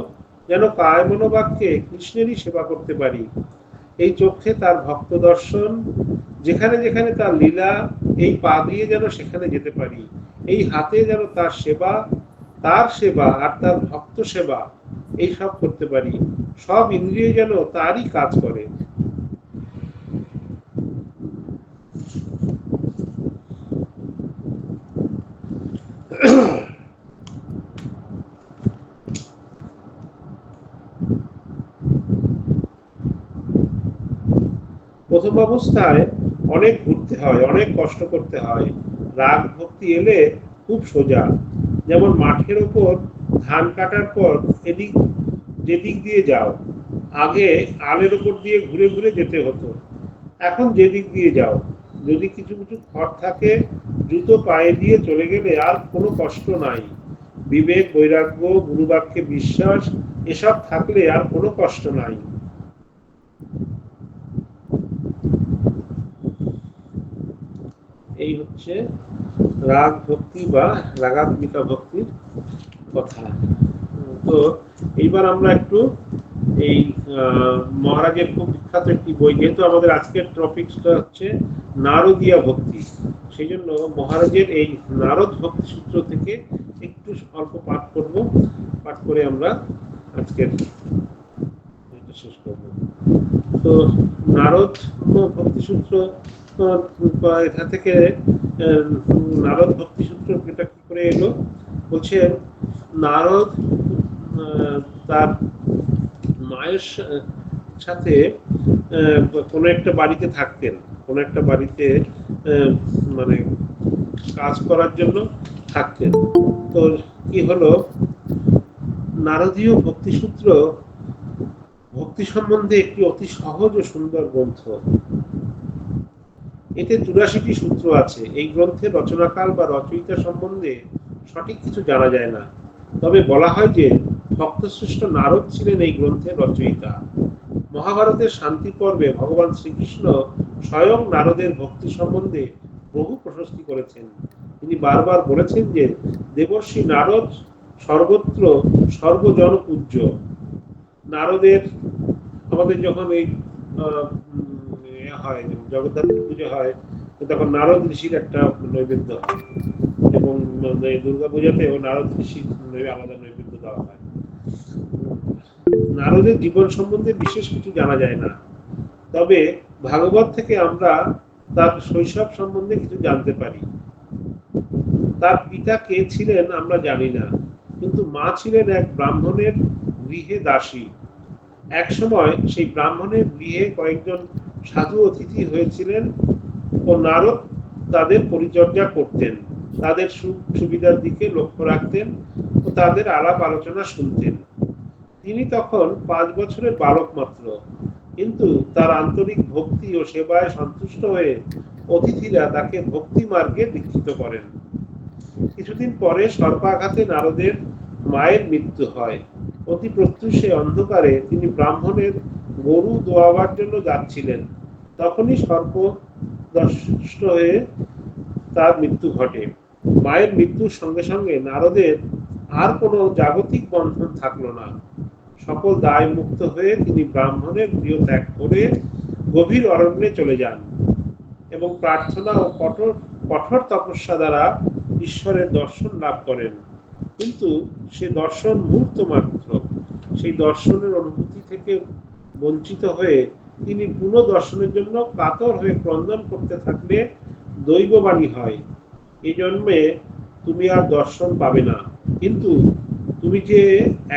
যেন কায় মনোবাক্যে কৃষ্ণেরই সেবা করতে পারি। এই চোখে তার ভক্ত দর্শন, যেখানে যেখানে তার লীলা, এই পা দিয়ে যেন সেখানে যেতে পারি। এই হাতে যেন তার সেবা আর তার ভক্ত সেবা এই সব করতে পারি। সব ইন্দ্রিয় যেন তারই কাজ করে। প্রথম অবস্থায় অনেক ঘুরতে হয়, অনেক কষ্ট করতে হয়। রাগ ভক্তি এলে খুব সোজা। যেমন মাঠের ওপর ধান কাটার পর এদিক যেদিক দিয়ে যাও, আগে আলের ওপর দিয়ে ঘুরে ঘুরে যেতে হতো, এখন যেদিক দিয়ে যাও। যদি কিছু কিছু খড় থাকে, জুতো পায়ে দিয়ে চলে গেলে আর কোনো কষ্ট নাই। বিবেক, বৈরাগ্য, গুরুবাক্যে বিশ্বাস এসব থাকলে আর কোনো কষ্ট নাই। এই হচ্ছে রাগ ভক্তি বা রাগাত্মিকা ভক্তির কথা। তো এইবার আমরা একটু এই মহারাজের খুব বিখ্যাত একটি বই, যেহেতু আমাদের আজকের টপিকটা হচ্ছে নারদীয়া ভক্তি, সেই জন্য মহারাজের এই নারদ ভক্তি সূত্র থেকে একটু অল্প পাঠ করব। পাঠ করে আমরা আজকের শেষ করব। তো নারদ ভক্তি সূত্র, এখান থেকে নারদ ভক্তি সূত্র এটা কি করে এলো, বলছেন নারদ তার মায়ের সাথে কোনো একটা বাড়িতে থাকতেন, কোনো একটা বাড়িতে মানে কাজ করার জন্য থাকতেন। তো কি হলো, নারদীয় ভক্তি সূত্র ভক্তি সম্বন্ধে একটি অতি সহজ ও সুন্দর গ্রন্থ। এতে ৮৪টি সূত্র আছে। এই গ্রন্থের রচনাকাল বা রচয়িতা সম্বন্ধে সঠিক কিছু জানা যায় না, তবে বলা হয় যে ভক্তশ্রেষ্ঠ নারদ ছিলেন এই গ্রন্থের রচয়িতা। মহাভারতের শান্তি পর্বে ভগবান শ্রীকৃষ্ণ স্বয়ং নারদের ভক্তি সম্বন্ধে বহু প্রশস্তি করেছেন। তিনি বারবার বলেছেন যে দেবর্ষি নারদ সর্বত্র সর্বজন পূজ্য। নারদের, আমাদের যখন এই হয় জগদ্ধাত্রী পুজো হয়, তখন নারদ ঋষির একটা নৈবেদ্য হয়, এবং দুর্গা পূজাতেও নারদ ঋষির আলাদা নৈবেদ্য দেওয়া হয়। নারদের জীবন সম্বন্ধে বিশেষ কিছু জানা যায় না, তবে ভাগবত থেকে আমরা তার শৈশব সম্বন্ধে কিছু জানতে পারি। তার পিতা কে ছিলেন আমরা জানি না, কিন্তু মা ছিলেন এক ব্রাহ্মণের গৃহে দাসী। এক সময় সেই ব্রাহ্মণের গৃহে কয়েকজন সাধু অতিথি হয়েছিলেন ও নারদ তাদের পরিচর্যা করতেন, তাদের সুখ সুবিধার দিকে লক্ষ্য রাখতেন ও তাদের আলাপ আলোচনা শুনতেন। তিনি তখন 5 বছরের বালক মাত্র, কিন্তু তার আন্তরিক ভক্তি ও সেবায় সন্তুষ্ট হয়ে অতিথিরা তাকে ভক্তি মার্গে দীক্ষিত করেন। কিছুদিন পরে সর্পাঘাতে নারদের মায়ের মৃত্যু হয়। অতি প্রত্যুষে অন্ধকারে তিনি ব্রাহ্মণের গরু দোয়াবার জন্য যাচ্ছিলেন, তখনই সর্পদংষ্ট হয়ে তার মৃত্যু ঘটে। মায়ের মৃত্যুর সঙ্গে সঙ্গে নারদের আর কোনো জাগতিক বন্ধন থাকলো না। সকল দায় মুক্ত হয়ে তিনি ব্রাহ্মণের গৃহ ত্যাগ করে গভীর অরণ্যে চলে যান এবং প্রার্থনা ও কঠোর তপস্যা দ্বারা ঈশ্বরের দর্শন লাভ করেন। কিন্তু সে দর্শন মুহূর্ত মাত্র। সেই দর্শনের অনুভূতি থেকে বঞ্চিত হয়ে তিনি পুনঃ দর্শনের জন্য কাতর হয়ে ক্রন্দন করতে থাকলে দৈববাণী হয়, এই জন্মে তুমি আর দর্শন পাবে না, কিন্তু তুমি যে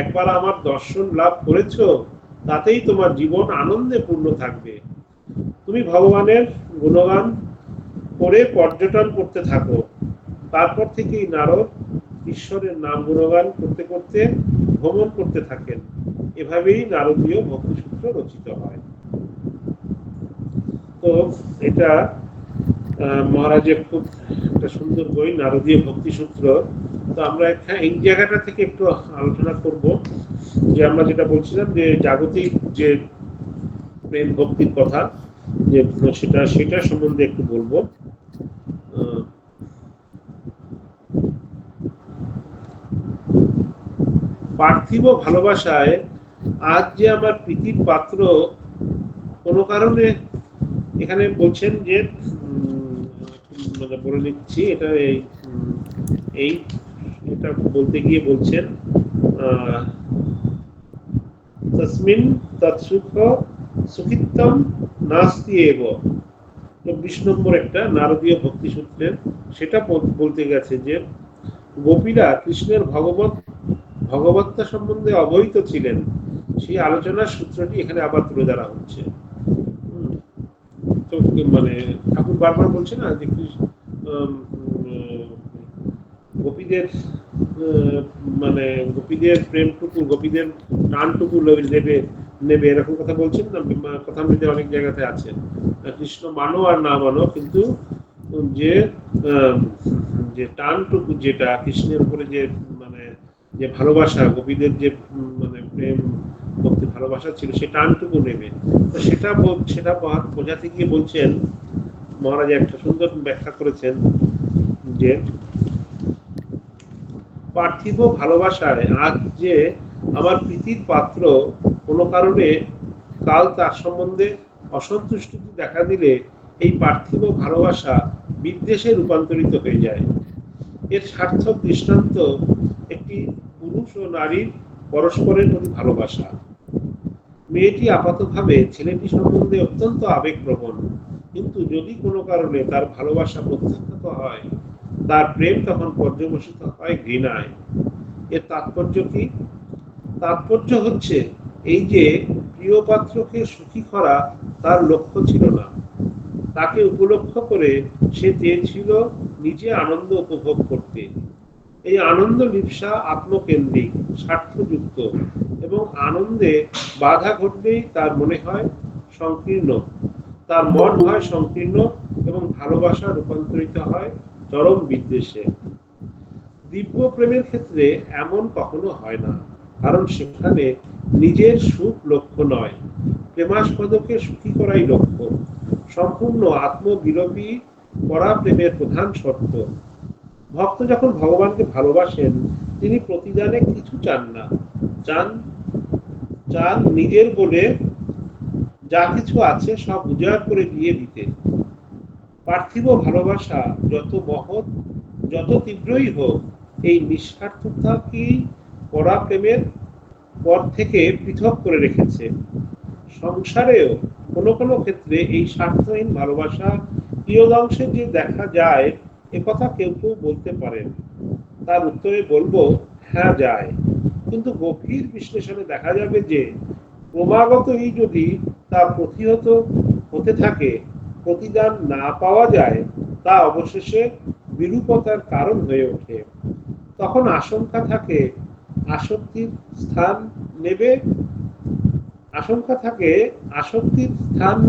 একবার আমার দর্শন লাভ করেছো তাতেই তোমার জীবন আনন্দে পূর্ণ থাকবে। তুমি ভগবানের গুণগান করে পর্যটন করতে থাকো। তারপর থেকেই নারদ ঈশ্বরের নাম গুণগান করতে করতে ভ্রমণ করতে থাকেন। এভাবেই নারদীয় ভক্তিসূত্র রচিত হয়। তো এটা মহারাজের খুব একটা সুন্দর বই, নারদীয় ভক্তিসূত্র। তো আমরা এই জায়গাটা থেকে একটু আলোচনা করব, যে আমরা যেটা বলছিলাম যে জাগতিক যে প্রেম ভক্তির কথা, যে সেটা সম্বন্ধে একটু বলবো। পার্থিব ভালোবাসায় আজ যে আমার প্রীতির পাত্র কোনো কারণে, এখানে বলছেন যে বলে নিচ্ছি, এটা এটা বলতে গিয়ে বলছেন তস্মিন তৎসুখ সুখিতম নাস্তি এব, ২৪ নম্বর একটা নারদীয় ভক্তিসূত্রের, সেটা বলতে গেছে যে গোপীরা কৃষ্ণের ভগবত্তা সম্বন্ধে অবহিত ছিলেন, সেই আলোচনার সূত্রটি এখানে আবার তুলে ধরা হচ্ছে। তো মানে ঠাকুর বারবার বলছে না যে গোপীদের মানে গোপীদের প্রেমটুকু, গোপীদের টানটুকু নেবে এরকম কথা বলছেন না, কথামৃতে অনেক জায়গাতে আছে। কৃষ্ণ মানো আর না মানো, কিন্তু যে টানটুকু, যেটা কৃষ্ণের উপরে যে মানে যে ভালোবাসা, গোপীদের যে মানে প্রেম ভক্তি ভালোবাসা ছিল, সে টানটুকু নেবে। তো সেটা বোঝাতে গিয়ে বলছেন মহারাজ একটা সুন্দর ব্যাখ্যা করেছেন যে পার্থিব ভালোবাসায় আজ যে আমার প্রীতির পাত্র কোনো কারণে কাল তার সম্বন্ধে অসন্তুষ্টি দেখা দিলে এই পার্থিব ভালোবাসা বিদ্বেষে রূপান্তরিত হয়ে যায়। এর সার্থক দৃষ্টান্ত একটি পুরুষ ও নারীর পরস্পরের প্রতি ভালোবাসা। মেয়েটি আপাতভাবে ছেলেটি সম্বন্ধে অত্যন্ত আবেগপ্রবণ, কিন্তু যদি কোনো কারণে তার ভালোবাসা প্রত্যাখ্যাত হয়, তার প্রেম তখন পর্যবসিত হয় ঘৃণায়। এর তাৎপর্য কি? তাৎপর্য হচ্ছে এই যে প্রিয় পাত্রকে সুখী করা তার লক্ষ্য ছিল না, তাকে উপলক্ষ করে সে চেয়েছিল নিজে আনন্দ উপভোগ করতে। এই আনন্দ লিপ্সা আত্মকেন্দ্রিক, স্বার্থযুক্ত, এবং আনন্দে বাধা ঘটলেই তার মনে হয় সংকীর্ণ, তার মন হয় সংকীর্ণ, এবং ভালোবাসা রূপান্তরিত হয় চরম বিদ্বেষে। দিব্য প্রেমের ক্ষেত্রে এমন কখনো হয় না, কারণ সেখানে নিজের সুখ লক্ষ্য নয়, প্রেমাস্পদকে সুখী করাই লক্ষ্য। সম্পূর্ণ আত্মবিলোপী করা প্রেমের প্রধান শর্ত। ভক্ত যখন ভগবানকে ভালোবাসেন, তিনি প্রতিদানে কিছু চান না, চান নিজের বলে যা কিছু আছে সব উজাড় করে দিয়ে দিতে। পার্থিব ভালোবাসা যত মহৎ, যত তীব্রই হোক, এই নিঃস্বার্থতাকেই পরা প্রেমের পর থেকে পৃথক করে রেখেছে। সংসারেও কোনো কোনো ক্ষেত্রে এই স্বার্থহীন ভালোবাসা প্রিয়দংশে যে দেখা যায়, একথা কেউ কেউ বলতে পারেন। তার উত্তরে বলবো, হ্যাঁ যায়, কিন্তু গভীর বিশ্লেষণে দেখা যাবে যে ক্রমাগতই যদি তা প্রতিহত হতে থাকে, প্রতিদান না পাওয়া যায়, তা অবশেষে বিরূপতার কারণ হয়ে ওঠে। তখন আশঙ্কা থাকে আসক্তির স্থান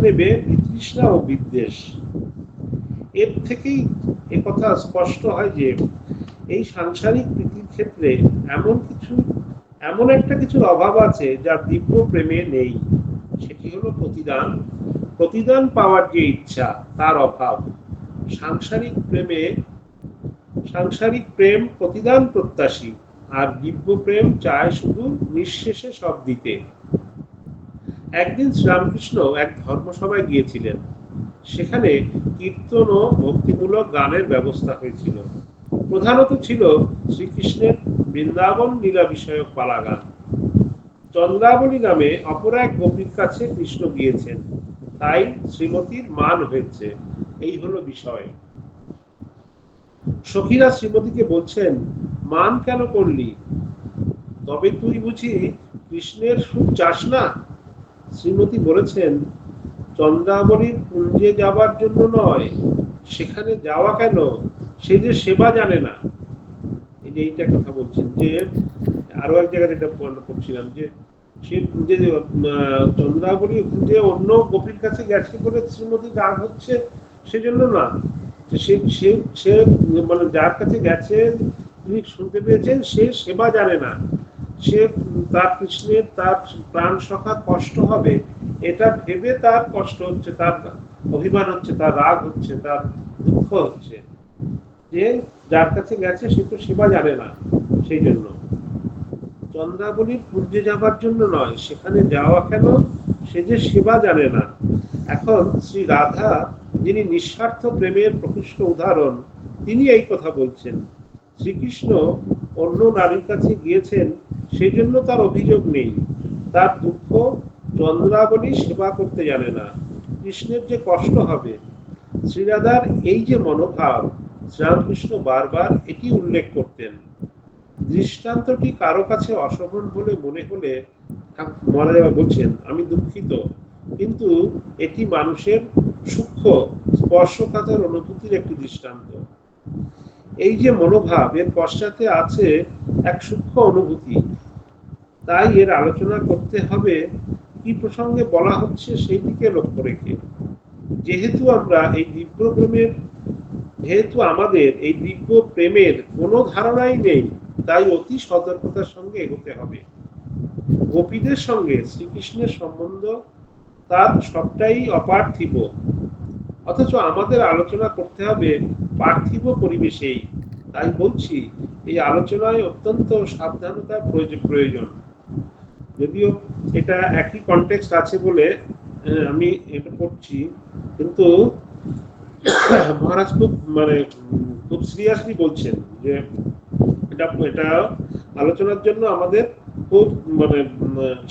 নেবে বিতৃষ্ণা ও বিদ্বেষ। এর থেকেই একথা স্পষ্ট হয় যে এই সাংসারিক প্রীতির ক্ষেত্রে এমন একটা কিছুর অভাব আছে যা দিব্য প্রেমে নেই। সেটি হলো প্রতিদান পাওয়ার যে ইচ্ছা, তার অভাব। সাংসারিক প্রেম প্রতিদান প্রত্যাশী, আর দিব্য প্রেম চায় শুধু নিঃশেষে সব দিতে। একদিন শ্রীরামকৃষ্ণ এক ধর্মসভায় গিয়েছিলেন। সেখানে কীর্তন ও ভক্তিমূলক গানের ব্যবস্থা হয়েছিল। প্রধানত ছিল শ্রীকৃষ্ণের বৃন্দাবন লীলা বিষয়ক পালাগান। চন্দ্রাবলী নামে অপর এক গোপীর কাছে কৃষ্ণ গিয়েছেন, তাই শ্রীমতীর মান হয়েছে। এই হলো বিষয়। সখীরা শ্রীমতীকে বলছেন, মান কেন করলি? তবে তুই বুঝি কৃষ্ণের সুখ চাস না? শ্রীমতী বলেছেন, চন্দ্রাবলীর কুঞ্জে যাবার জন্য নয়, সেখানে যাওয়া কেন, সে যে সেবা জানে না। এই যে এইটা কথা বলছেন, যে আরো এক জায়গায় এটা পড়ছিলাম, যে সে যে চন্দ্রাবলী যে অন্য গোপীর কাছে গেছে বলে শ্রীমতী রাগ হচ্ছে, সেজন্য না, সে সে সে মানে যার কাছে গেছে তিনি শুনতে পেয়েছেন, সে সেবা জানে না, সে তার কৃষ্ণের তার প্রাণ সখা কষ্ট হবে এটা ভেবে তার কষ্ট হচ্ছে, তার অভিমান হচ্ছে, তার রাগ হচ্ছে, তার দুঃখ হচ্ছে, যে যার কাছে গেছে সে তো সেবা জানে না। সেই জন্য চন্দ্রাবলীর কুঞ্জে যাবার জন্য নয়, সেখানে যাওয়া কেন, সে যে সেবা জানে না। এখন শ্রী রাধা, যিনি নিঃস্বার্থ প্রেমের প্রকৃষ্ট উদাহরণ, তিনি এই কথা বলছেন। শ্রীকৃষ্ণ অন্য নারীর কাছে গিয়েছেন, সেই জন্য তার অভিযোগ নেই। তার দুঃখ চন্দ্রাবলী সেবা করতে জানে না, কৃষ্ণের যে কষ্ট হবে। শ্রীরাধার এই যে মনোভাব, শ্রীরামকৃষ্ণ বারবার এটি উল্লেখ করতেন। দৃষ্টান্তটি কারো কাছে অশোভন বলে মনে হলে মহারাজ বলছেন, আমি দুঃখিত, কিন্তু এটি মানুষের সূক্ষ্ম স্পর্শকাতর অনুভূতির একটি দৃষ্টান্ত। এই যে মনোভাব, এর পশ্চাতে আছে এক সূক্ষ্ম অনুভূতি, তাই এর আলোচনা করতে হবে কি প্রসঙ্গে বলা হচ্ছে সেই দিকে লক্ষ্য রেখে। যেহেতু আমাদের এই দিব্য প্রেমের কোনো ধারণাই নেই, তাই অতি সতর্কতার সঙ্গে এগোতে হবে। গোপীদের সঙ্গে শ্রীকৃষ্ণের সম্বন্ধ তার সবটাই অপার্থিব, অথচ আমাদের আলোচনা করতে হবে পার্থিব পরিবেশেই। তাই বলছি, এই আলোচনায় অত্যন্ত সাবধানতার প্রয়োজন। যদিও এটা একই কনটেক্সট আছে বলে আমি এটা পড়ছি, কিন্তু মহারাজ খুব সিরিয়াসলি বলছেন যে এটা আলোচনার জন্য আমাদের খুব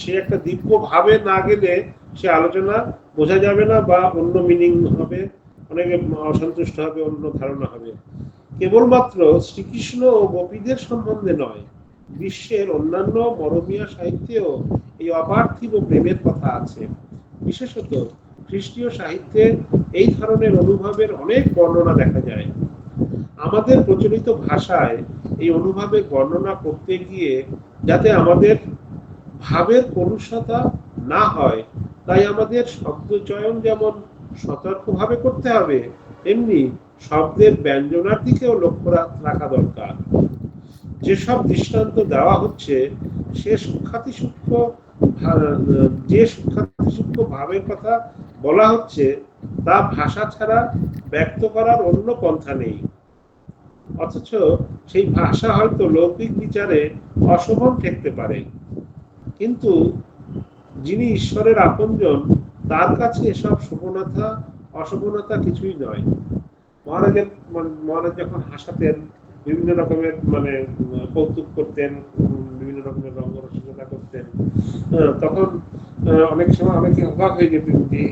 সে একটা দিব্য ভাবে না গেলে সে আলোচনা বোঝা যাবে না, বা অন্য মিনিং হবে, অনেকে অসন্তুষ্ট হবে, অন্য ধারণা হবে। কেবলমাত্র শ্রীকৃষ্ণ ও গোপীদের সম্বন্ধে নয়, বিশ্বের অন্যান্য মরমীয় সাহিত্যেও এই অপার্থিব প্রেমের কথা আছে। বিশেষত খ্রিস্টীয় সাহিত্যে এই ধরনের অনুভবের অনেক বর্ণনা দেখা যায়। আমাদের প্রচলিত ভাষায় এই অনুভবের বর্ণনা করতে গিয়ে যাতে আমাদের ভাবের কলুষতা না হয়, তাই আমাদের শব্দ চয়ন যেমন সতর্কভাবে করতে হবে, তেমনি শব্দের ব্যঞ্জনার দিকেও লক্ষ্য রাখা দরকার। যেসব দৃষ্টান্ত দেওয়া হচ্ছে, যে সূক্ষ্মাতি সূক্ষ্ম ভাবের কথা বলা হচ্ছে, তা ভাষা ছাড়া ব্যক্ত করার অন্য পন্থা নেই। অথচ সেই ভাষা হয়তো লৌকিক বিচারে অশোভন ঠেকতে পারে, কিন্তু যিনি ঈশ্বরের আপনজন, তার কাছে এসব অশোভনতা কিছুই নয়। মহারাজ যখন হাসাতেন, বিভিন্ন রকমের কৌতুক করতেন, বিভিন্ন রকমের রঙ্গরসিকতা করতেন, তখন অনেক সময় অনেকে অবাক হয়ে যেতেন যে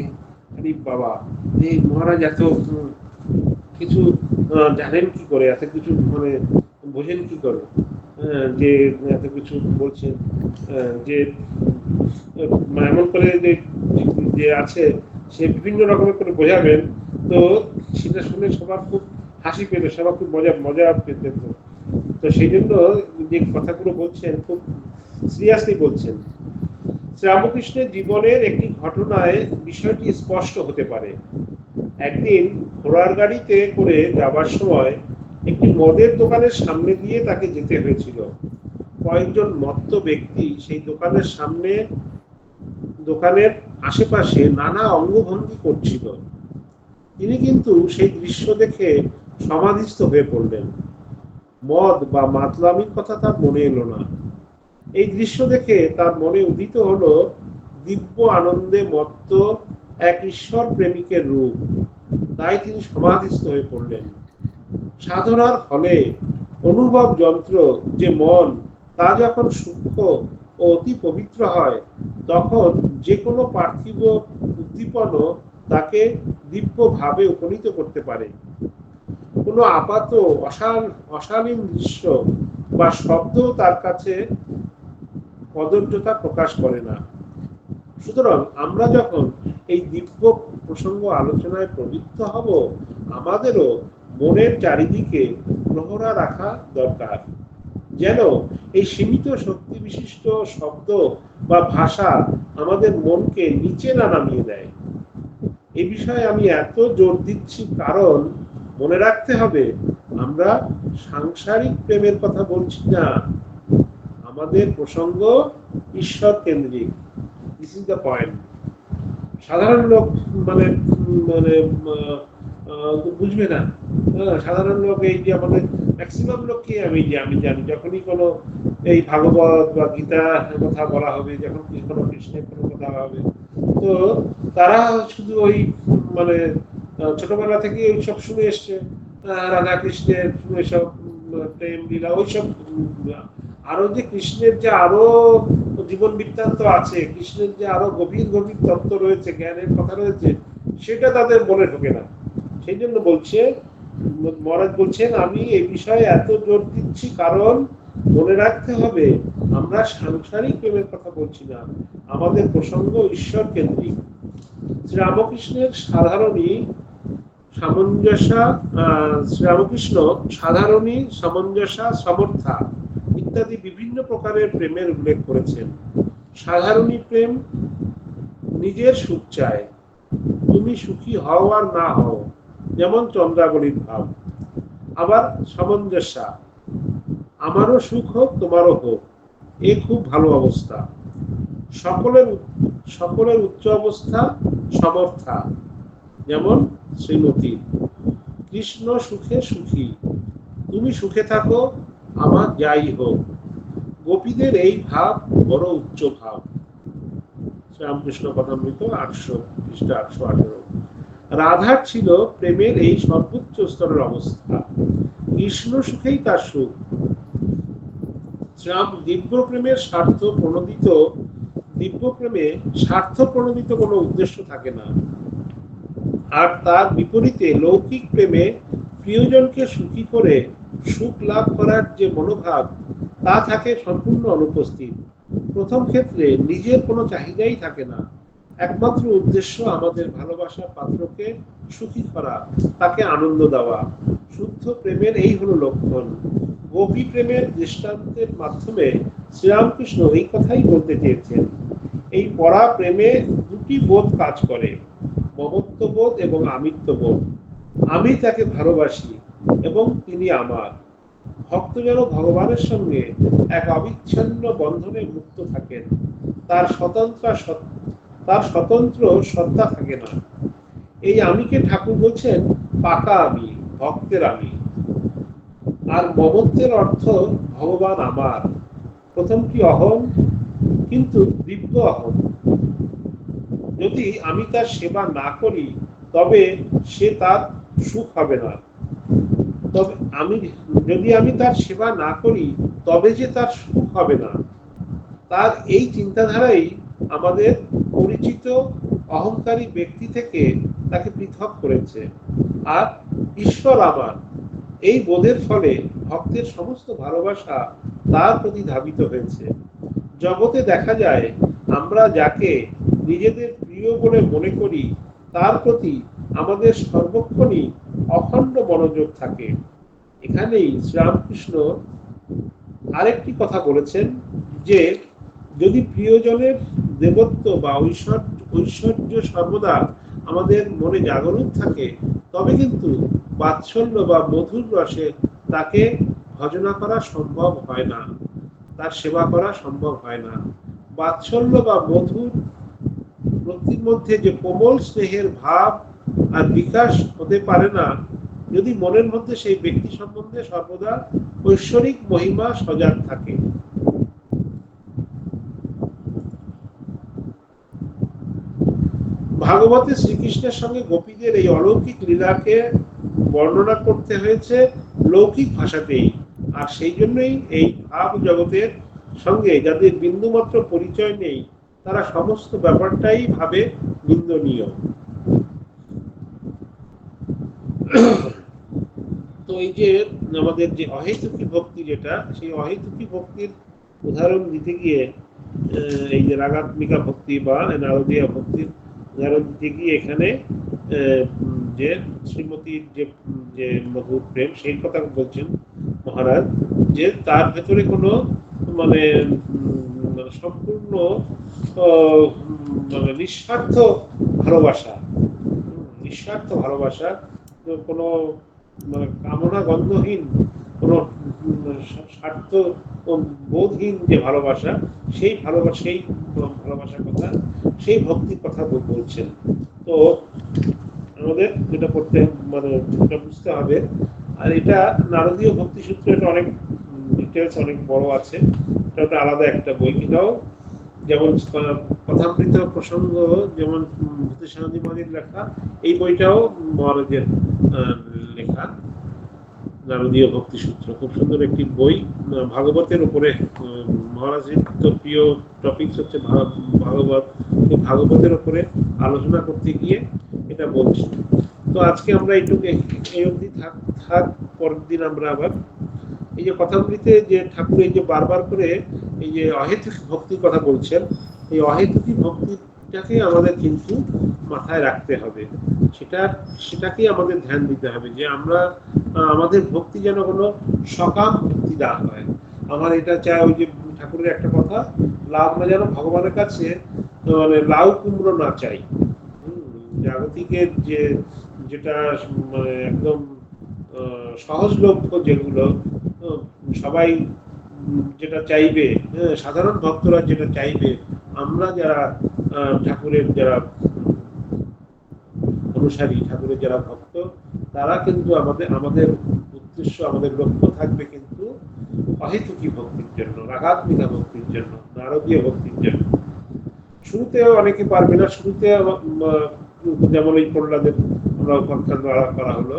আরে বাবা, এই মহারাজ এত কিছু জানেন কি করে, এত কিছু বোঝেন কি করে, যে এত কিছু বলছেন, যে এমন করে যে আছে সে বিভিন্ন রকমের করে বোঝাবেন। তো সেটা শুনে সবার খুব হাসি পেত, সবার খুব মজা পেতেন। তো সেই জন্য যে কথাগুলো বলছেন খুব সিরিয়াসলি বলছেন। শ্রীরামকৃষ্ণের জীবনের একটি ঘটনায় বিষয়টি স্পষ্ট হতে পারে। একদিন ঘোড়ার গাড়িতে করে যাবার সময় একটি মদের দোকানের সামনে দিয়ে তাকে যেতে হয়েছিল। কয়েকজন মত্ত ব্যক্তি সেই দোকানের আশেপাশে নানা অঙ্গভঙ্গি করছিল। তিনি কিন্তু সেই দৃশ্য দেখে সমাধিস্থ হয়ে পড়লেন। মদ বা মাতলামির কথা তার মনে এলো না। এই দৃশ্য দেখে তার মনে উদিত হলো দিব্য আনন্দে মত্ত এক ঈশ্বর প্রেমিকের রূপ। তাই তিনি সমাধিস্থ হয়ে পড়লেন। সাধনার ফলে অনুভব যন্ত্র যে মন, তা যখন সূক্ষ্ম ও ও অতি পবিত্র হয়, তখন যে কোনো পার্থিব উদ্দীপন তাকে দিব্য ভাবে উপনীত করতে পারে। কোনো আপাত অশালীন দৃশ্য বা শব্দ তার কাছে কদর্যতা প্রকাশ করে না। সুতরাং আমরা যখন এই দিব্য প্রসঙ্গ আলোচনায় প্রবৃত্ত হব, আমাদেরও মনের চারিদিকে প্রহরা রাখা দরকার, যেন এই সীমিত শক্তি বিশিষ্ট শব্দ বা ভাষা আমাদের মনকে নিচে না নামিয়ে দেয়। এই বিষয়ে আমি এত জোর দিচ্ছি কারণ মনে রাখতে হবে, আমরা সাংসারিক প্রেমের কথা বলছি না, আমাদের প্রসঙ্গ ঈশ্বর কেন্দ্রিক। This is the point. সাধারণ লোক মানে মানে বুঝবে না। সাধারণ লোক, এই যে আমাদের ম্যাক্সিমাম লোককে আমি জানি, যখনই কোনো এই ভাগবত বা গীতা কথা বলা হবে, যখন কোনো কৃষ্ণের কোনো কথা হবে, তো তারা শুধু ওই মানে ছোটবেলা থেকে ওইসব শুনে এসছে, রাধা কৃষ্ণের এসব প্রেম লীলা, ওইসব। আরো যে কৃষ্ণের যে আরো জীবন বৃত্তান্ত আছে, কৃষ্ণের যে আরো গভীর গভীর তত্ত্ব রয়েছে, জ্ঞানের কথা রয়েছে, সেটা তাদের মনে ঢোকে না। সেই জন্য মহারাজ বলছেন, আমি এই বিষয়ে এত জোর দিচ্ছি কারণ মনে রাখতে হবে, আমরা সাংসারিক প্রেমের কথা বলছি না, আমাদের প্রসঙ্গ ঈশ্বর কেন্দ্রিক। শ্রীরামকৃষ্ণের শ্রীরামকৃষ্ণ সাধারণী, সমঞ্জসা, সমর্থা ইত্যাদি বিভিন্ন প্রকারের প্রেমের উল্লেখ করেছেন। সাধারণী প্রেম নিজের সুখ চায়, তুমি সুখী হও আর না হও, যেমন চন্দ্রাবলীর ভাব। আবার সমঞ্জসা, আমারও সুখ হোক তোমারও হোক, এ খুব ভালো অবস্থা। সকলের উচ্চ অবস্থা সমর্থা, যেমন শ্রীমতী। কৃষ্ণ সুখে সুখী, তুমি সুখে থাকো, আমার যাই হোক। গোপীদের এই ভাব বড় উচ্চ ভাব। শ্রীরামকৃষ্ণ কথামৃত 800 খ্রিস্টা 818। রাধার ছিল প্রেমের এই সর্বোচ্চ স্তরের অবস্থা, কৃষ্ণ সুখেই তার সুখ। দিব্য প্রেমে স্বার্থ প্রণোদিত কোনো উদ্দেশ্য থাকে না। আর তার বিপরীতে লৌকিক প্রেমে প্রিয়জনকে সুখী করে সুখ লাভ করার যে মনোভাব, তা থাকে সম্পূর্ণ অনুপস্থিত। প্রথম ক্ষেত্রে নিজের কোনো চাহিদাই থাকে না, একমাত্র উদ্দেশ্য আমাদের ভালোবাসার পাত্রকে সুখী করা, তাকে আনন্দ দেওয়া। শুদ্ধ প্রেমের এই হলো লক্ষণ। গোপী প্রেমের দৃষ্টান্তের মাধ্যমে শ্রীরামকৃষ্ণ এই কথাই বলতে চেয়েছেন। এই পরা প্রেমে দুটি বোধ কাজ করে, মমত্ববোধ এবং আমিত্ববোধ। আমি তাকে ভালোবাসি এবং তিনি আমার। ভক্ত যেন ভগবানের সঙ্গে এক অবিচ্ছিন্ন বন্ধনে মুক্ত থাকেন, তার স্বতন্ত্র সত্তা থাকে না। এই আমিকে ঠাকুর বলছেন পাকা আমি, ভক্তের আমি। আর মমত্বের অর্থ ভগবান আমার। প্রথমটি অহম, কিন্তু দিব্য অহম। যদি আমি তার সেবা না করি, তবে সে তার সুখ হবে না। যদি আমি তার সেবা না করি, তবে যে তার সুখ হবে না। তার এই চিন্তাধারাই আমাদের পরিচিত অহংকারী ব্যক্তি থেকে তাকে পৃথক করেছে। আর ঈশ্বর আমার, এই বোধের ফলে ভক্তের সমস্ত ভালোবাসা তার প্রতি ধাবিত হয়েছে। জগতে দেখা যায়, আমরা যাকে নিজেদের প্রিয় বলে মনে করি, তার প্রতি আমাদের সর্বক্ষণই অখণ্ড মনোযোগ থাকে। এখানেই শ্রীরামকৃষ্ণ আরেকটি কথা বলেছেন যে, যদি প্রিয়জনের দেবত্ব বা ঐশ্বর্য সর্বদা আমাদের মনে জাগরণ থাকে, তবে কিন্তু বাৎসল্য বা মধুর রসে তাকে ভজনা করা সম্ভব হয় না, তার সেবা করা সম্ভব হয় না। বাৎসল্য বা মধুর প্রতির মধ্যে যে কোমল স্নেহের ভাব আর বিকাশ হতে পারে না, যদি মনের মধ্যে সেই ব্যক্তি সম্বন্ধে সর্বদা ঐশ্বরিক মহিমা সজাগ থাকে। ভাগবতে শ্রীকৃষ্ণের সঙ্গে গোপীদের এই অলৌকিক লীলাকে বর্ণনা করতে হয়েছে লৌকিক ভাষাতেই, আর সেই জন্যই এই ভাব জগতের সঙ্গে যাদের বিন্দুমাত্র পরিচয় নেই তারা সমস্ত ব্যাপারটাই ভাবে নিন্দনীয়। তো এই যে আমাদের যে অহেতুকী ভক্তি, যেটা সেই অহেতুকী ভক্তির উদাহরণ দিতে গিয়ে এই যে রাগাত্মিকা ভক্তি বা নারদীয় ভক্তির উদাহরণ দিতে গিয়ে এখানে যে শ্রীমতীর যে যে মধুর প্রেম সেই কথা বলছেন মহারাজ, যে তার ভেতরে কোনো মানে সম্পূর্ণ মানে নিঃস্বার্থ ভালোবাসা, নিঃস্বার্থ ভালোবাসা, কোনো মানে কামনা গন্ধহীন, কোনো স্বার্থ বোধহীন যে ভালোবাসা, সেই ভালোবাসার কথা, সেই ভক্তির কথা বলছেন। তো আমাদের যেটা করতে মানে এটা বুঝতে হবে, আর এটা নারদীয় ভক্তি সূত্র, এটা অনেক ডিটেলস অনেক বড় আছে, এটা আলাদা একটা বই। এটাও যেমন কথামৃত প্রসঙ্গ যেমন ভূতেশানন্দীমাদির লেখা, এই বইটাও মহারাজের লেখা নারদীয় ভক্তি সূত্র, খুব সুন্দর একটি বই। ভাগবতের উপরে মহারাজের তো প্রিয় টপিকস হচ্ছে ভাগবত, ভাগবতের উপরে আলোচনা করতে গিয়ে এটা বলছি। তো আজকে আমরা এইটুকু এই অবধি থাক, পরের দিন আমরা আবার এই যে কথামৃতে যে ঠাকুর এই যে বারবার করে এই যে অহেতুক ভক্তির কথা বলছেন, এই অহেতুকী ভক্তিটাকে আমাদের কিন্তু মাথায় রাখতে হবে, সেটাকেই আমাদের ধ্যান দিতে হবে, যে আমরা আমাদের ভক্তি যেন কোনো সকাম ভক্তি না হয়। আমার এটা চাই, ওই যে ঠাকুরের একটা কথা, লাভ না যেন ভগবানের কাছে মানে লাউ কুমড়ো না চাই। জাগতিকের যেটা মানে একদম সহজলভ্য, যেগুলো সবাই যেটা চাইবে, সাধারণ ভক্তরা যেটা চাইবে, আমরা যারা ঠাকুরের যারা অনুসারী, ঠাকুরের যারা ভক্ত, তারা কিন্তু আমাদের উদ্দেশ্য, আমাদের লক্ষ্য থাকবে কিন্তু অহেতুকী ভক্তির জন্য, রাগাত্মিকা ভক্তির জন্য, নারদীয় ভক্তির জন্য। শুরুতেও অনেকে পারবে না, শুরুতে যেমন এই প্রহ্লাদের উপাখ্যান করা হলো,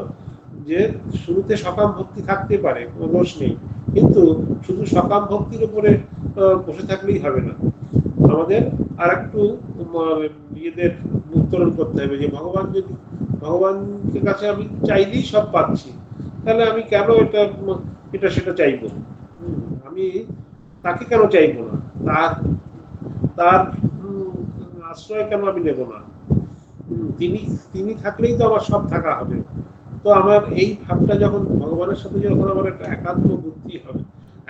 যে শুরুতে সকাম ভক্তি থাকতে পারে, কোনো দোষ নেই, কিন্তু শুধু সকাম ভক্তির উপরে বসে থাকলেই হবে না, আমাদের আর একটু নিজেদের উত্তরণ করতে হবে, যে ভগবানের কাছে আমি চাইলেই সব পাচ্ছি, তাহলে আমি কেন এটা সেটা চাইবো, আমি তাকে কেন চাইবো না, তার আশ্রয় কেন আমি নেব না, তিনি থাকলেই তো আমার সব থাকা হবে। তো আমার এই ভাবটা যখন ভগবানের সাথে যখন আমার একটা একাত্ম বুদ্ধি হবে,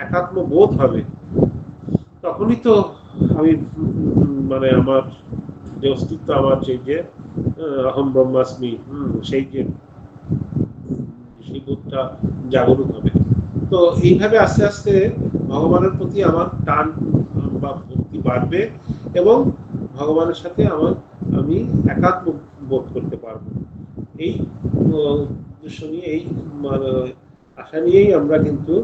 একাত্ম বোধ হবে, তখনই তো আমি মানে আমার যে অস্তিত্ব, আমার যে অহম ব্রহ্মাস্মি, সেই বোধটা জাগরুক হবে। তো এইভাবে আস্তে আস্তে ভগবানের প্রতি আমার টান বা ভক্তি বাড়বে, এবং ভগবানের সাথে আমি একাত্ম বোধ করতে পারবো। এই উদ্দেশ্য নিয়ে, এই আশা নিয়েই আমরা কিন্তু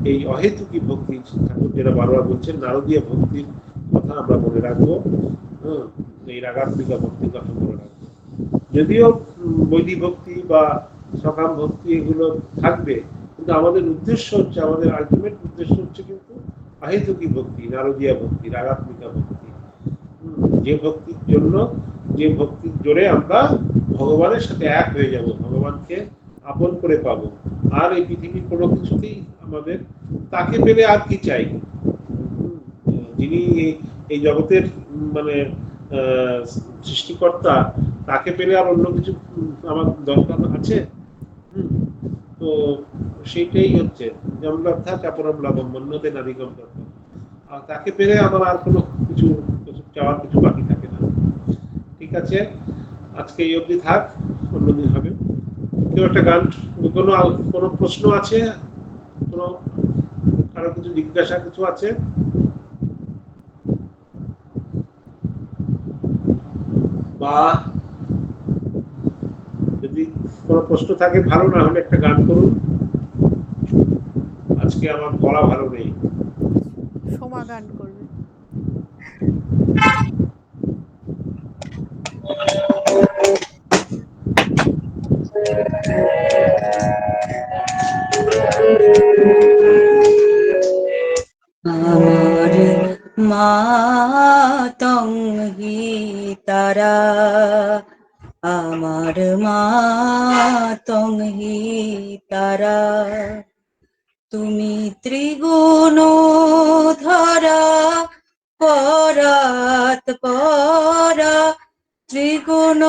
এই অহেতুকী ভক্তি, ঠাকুর যেটা বারবার বলছেন নারদীয় ভক্তির কথা আমরা মনে রাখবো, এই রাগাত্মিকা ভক্তির কথা মনে রাখবো। যদিও বৈদিক ভক্তি বা সকাম ভক্তি এগুলো থাকবে, কিন্তু আমাদের উদ্দেশ্য হচ্ছে, আমাদের আলটিমেট উদ্দেশ্য হচ্ছে কিন্তু অহেতুকী ভক্তি, নারদীয় ভক্তি, রাগাত্মিকা ভক্তি, যে ভক্তির জন্য, যে ভক্তির জোরে আমরা ভগবানের সাথে এক হয়ে যাব, ভগবানকে আপন করে পাবো। আর এই পৃথিবীর কোনো কিছুতেই আমাদের, তাকে পেলে আর কি চাই, যিনি এই জগতের মানে সৃষ্টিকর্তা, তাকে পেলে আর অন্য কিছু আমার দরকার আছে? তো সেইটাই হচ্ছে যেমন লব্ধা চাপরম লাভম মন্যতে নারীগম দরকার, আর তাকে পেলে আমার আর কোনো কিছু চাওয়ার কিছু বাকি থাকে না। ঠিক আছে, আজকে এই অবধি থাক, অন্যদিন হবে। কেউ একটা গান, কোনো প্রশ্ন আছে, কোনো কারো কিছু জিজ্ঞাসা কিছু আছে? বা যদি কোনো প্রশ্ন থাকে, ভালো, না হলে একটা গান করুন। আজকে আমার গলা ভালো নেই। সোমা গান করবে। আমার আমার মা তং হি তারা। তুমি ত্রিগুণ ধরা পরাৎ পরা, ত্রিগুণ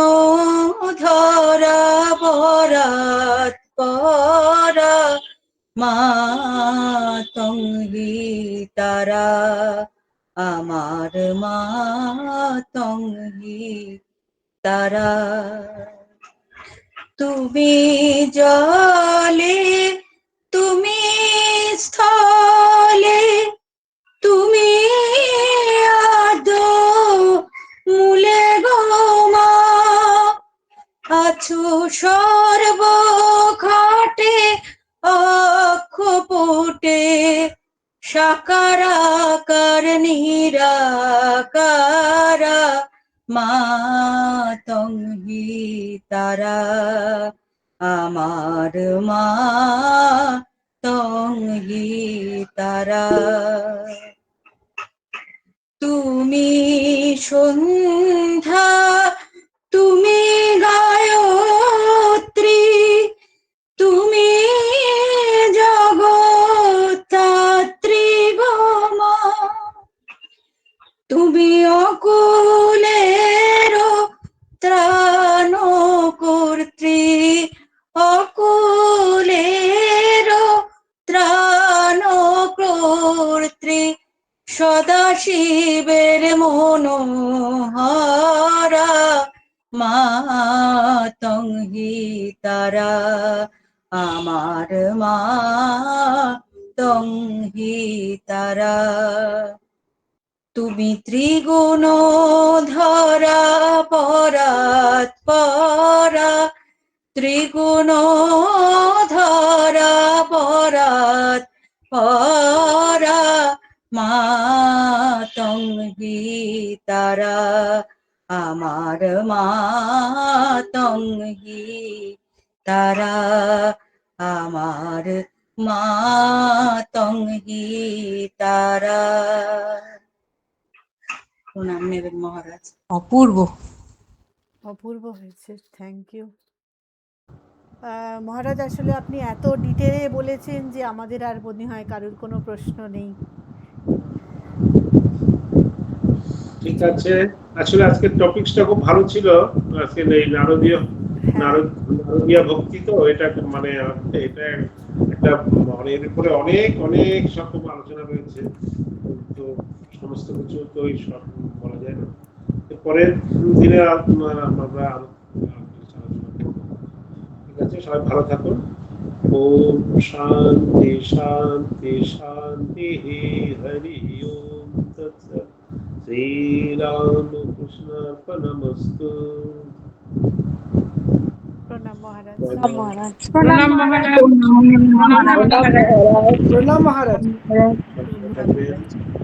ধরা পরাৎ পরা, মা তং হি তারা। আমার মা তং হি তারা। তুমি জলে, তুমি স্থলে, তুমি আদো মূলে গো মা, আছো সর্বঘাটে অক্ষপটে, সাকারাকার নিরাকারা, মা তং হি তারা। আমার মা তং হি তারা। তুমি সন্ধ্যা, তুমি গায়ত্রী, তুমি জগত্তাত্রী গো মা, তুমি অকুলের ত্রাণ কর্ত্রী, অকুলের ত্রাণ কর্ত্রী, সদাশিবের মনোহরা, মা তং হি তারা। আমার মা তং হি তারা। তুমি ত্রিগুণ ধরা পরাৎ পরা, ত্রিগুণ ধরা পরাৎ পরা, মা তং হি তারা। আমার মা তং হি তারা। আমার মা তং হি তারা। প্রণাম নেবেন মহারাজ। অপূর্ব। অপূর্ব হয়েছে, থ্যাংক ইউ। মহারাজ, আসলে আপনি এত ডিটেলে বলেছেন যে আমাদের আর মনে হয় কারোর কোনো প্রশ্ন নেই। ঠিক আছে, আসলে আজকের টপিকসটা খুব ভালো ছিল। আজকে এই নারদীয় নারদীয় ভক্তি, তো এটা মানে এটা একটা মানে এর উপরে অনেক অনেক রকম আলোচনা রয়েছে, তো সমস্ত কিছু তো সব বলা যায় না। পরের দিনে আমরা আলোচনা করব। ঠিক আছে, সবাই ভালো থাকুন। ওম শান্তি শান্তি শান্তি, হরি ওম তৎসৎ। শ্রী রামকৃষ্ণার্পণমস্তু। প্রণাম মহারাজ। মহারাজ। প্রণাম মহারাজ। প্রণাম মহারাজ। ভালো থাকবেন।